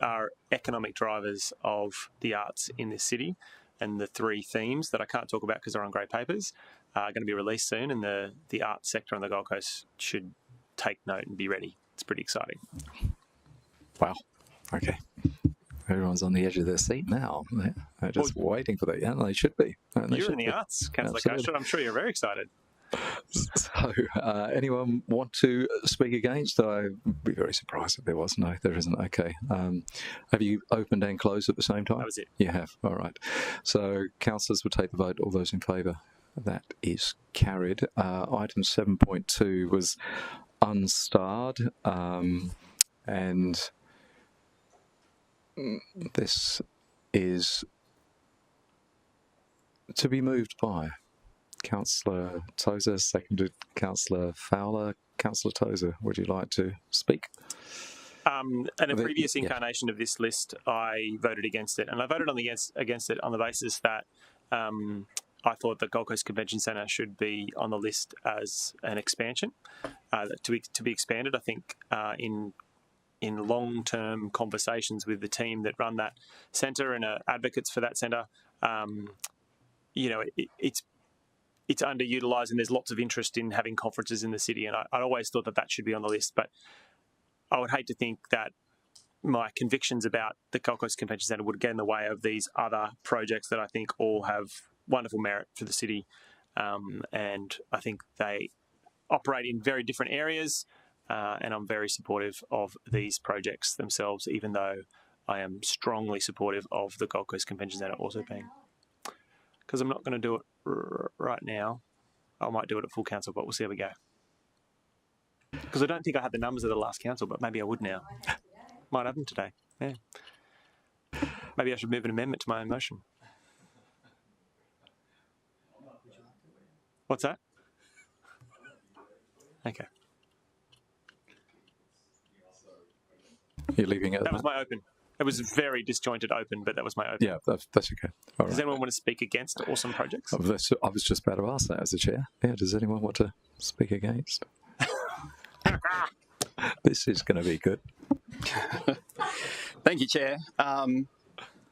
Are economic drivers of the arts in this city, and the 3 themes that I can't talk about because they're on grey papers are going to be released soon, and the arts sector on the Gold Coast should take note and be ready. It's pretty exciting. Wow. Okay. Everyone's on the edge of their seat now. They're just waiting for that. Yeah, they should be. You're in the arts, Councillor Coaster. I'm sure you're very excited. So, anyone want to speak against? I'd be very surprised if there was. No, there isn't. Okay. Have you opened and closed at the same time? That was it. You have. All right. So, councillors will take the vote. All those in favour? That is carried. Item 7.2 was unstarred, and this is to be moved by Councillor Tozer, seconded Councillor Fowler. Councillor Tozer, would you like to speak? In a previous incarnation of this list, I voted against it, and I voted against it on the basis that I thought the Gold Coast Convention Centre should be on the list as an expansion, to be expanded. I think in long-term conversations with the team that run that centre and are advocates for that centre, it's underutilised, and there's lots of interest in having conferences in the city, and I always thought that should be on the list. But I would hate to think that my convictions about the Gold Coast Convention Centre would get in the way of these other projects that I think all have wonderful merit for the city, and I think they operate in very different areas, and I'm very supportive of these projects themselves, even though I am strongly supportive of the Gold Coast Convention Centre also being. Because I'm not going to do it right now. I might do it at full council, but we'll see how we go. Because I don't think I had the numbers of the last council, but maybe I would now. Might have them today. Yeah. Maybe I should move an amendment to my own motion. What's that? Okay. You're leaving it. That was my open. It was very disjointed open, but that was my open. Yeah, that's okay. All Does right. anyone want to speak against awesome projects? I was just about to ask that as a chair. Yeah, does anyone want to speak against? This is going to be good. Thank you, Chair. I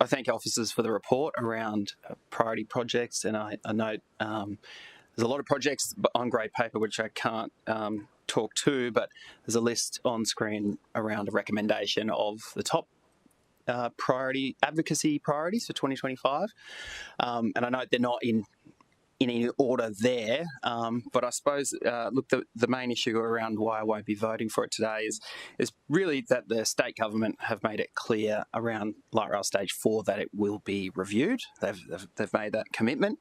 thank officers for the report around priority projects, and I note there's a lot of projects on grey paper which I can't talk to, but there's a list on screen around a recommendation of the top advocacy priorities for 2025, and I note they're not in any order there, but I suppose look, the main issue around why I won't be voting for it today is really that the state government have made it clear around light rail stage 4 that it will be reviewed. They've made that commitment.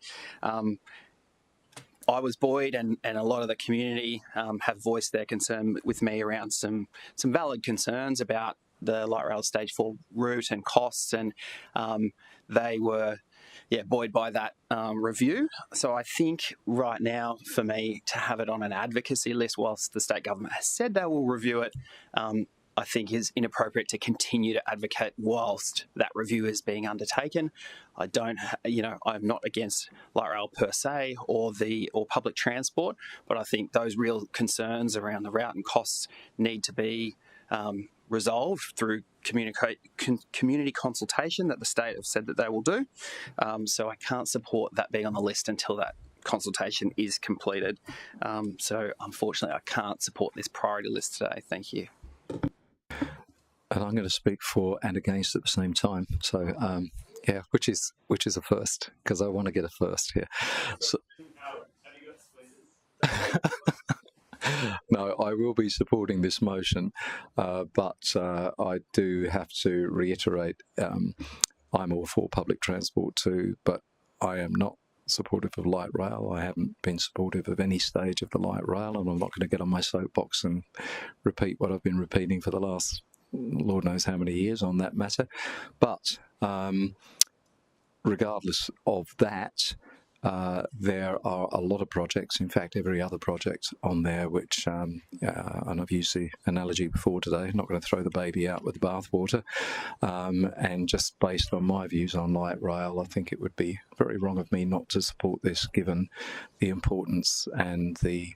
I was buoyed, and a lot of the community have voiced their concern with me around some valid concerns about the light rail stage 4 route and costs, and they were buoyed by that review. So I think right now for me to have it on an advocacy list whilst the state government has said they will review it, I think is inappropriate to continue to advocate whilst that review is being undertaken. I don't, I'm not against light rail per se or public transport, but I think those real concerns around the route and costs need to be resolved through community consultation that the state have said that they will do. So I can't support that being on the list until that consultation is completed. So unfortunately, I can't support this priority list today. Thank you. And I'm going to speak for and against at the same time. So, which is a first, because I want to get a first here. So, no, I will be supporting this motion, but I do have to reiterate I'm all for public transport too, but I am not supportive of light rail. I haven't been supportive of any stage of the light rail, and I'm not going to get on my soapbox and repeat what I've been repeating for the last Lord knows how many years on that matter. But regardless of that, there are a lot of projects, in fact every other project on there, which, and I've used the analogy before today, not going to throw the baby out with the bathwater, and just based on my views on light rail, I think it would be very wrong of me not to support this, given the importance and the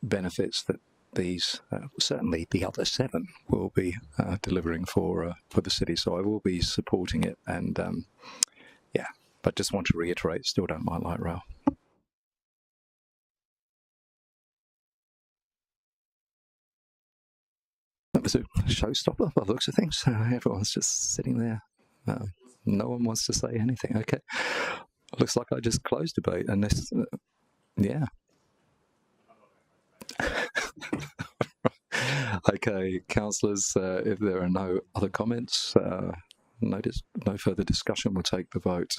benefits that these, certainly the other 7, will be delivering for the city. So I will be supporting it, and yeah, but just want to reiterate, still don't mind light rail. That was a showstopper by the looks of things. Everyone's just sitting there. No one wants to say anything. Okay, looks like I just closed debate, and this, yeah. Okay, councillors, if there are no other comments, no further discussion, we'll take the vote.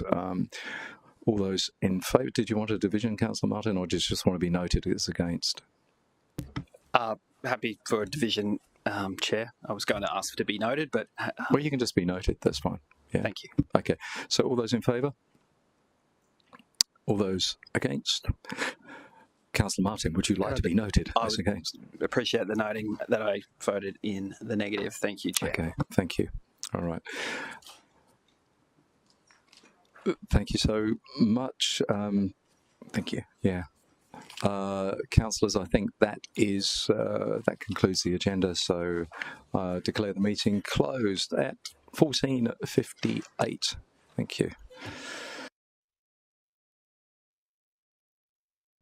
All those in favour, did you want a division, Councillor Martin, or did you just want to be noted as against? Happy for a division, Chair. I was going to ask to be noted, but... well, you can just be noted, that's fine. Yeah. Thank you. Okay, so all those in favour? All those against? Councillor Martin, would you like to be noted as against? Appreciate the noting that I voted in the negative. Thank you, Chair. Okay, thank you. All right. Thank you so much. Thank you. Yeah. Councillors, I think that is that concludes the agenda. So declare the meeting closed at 14:58. Thank you.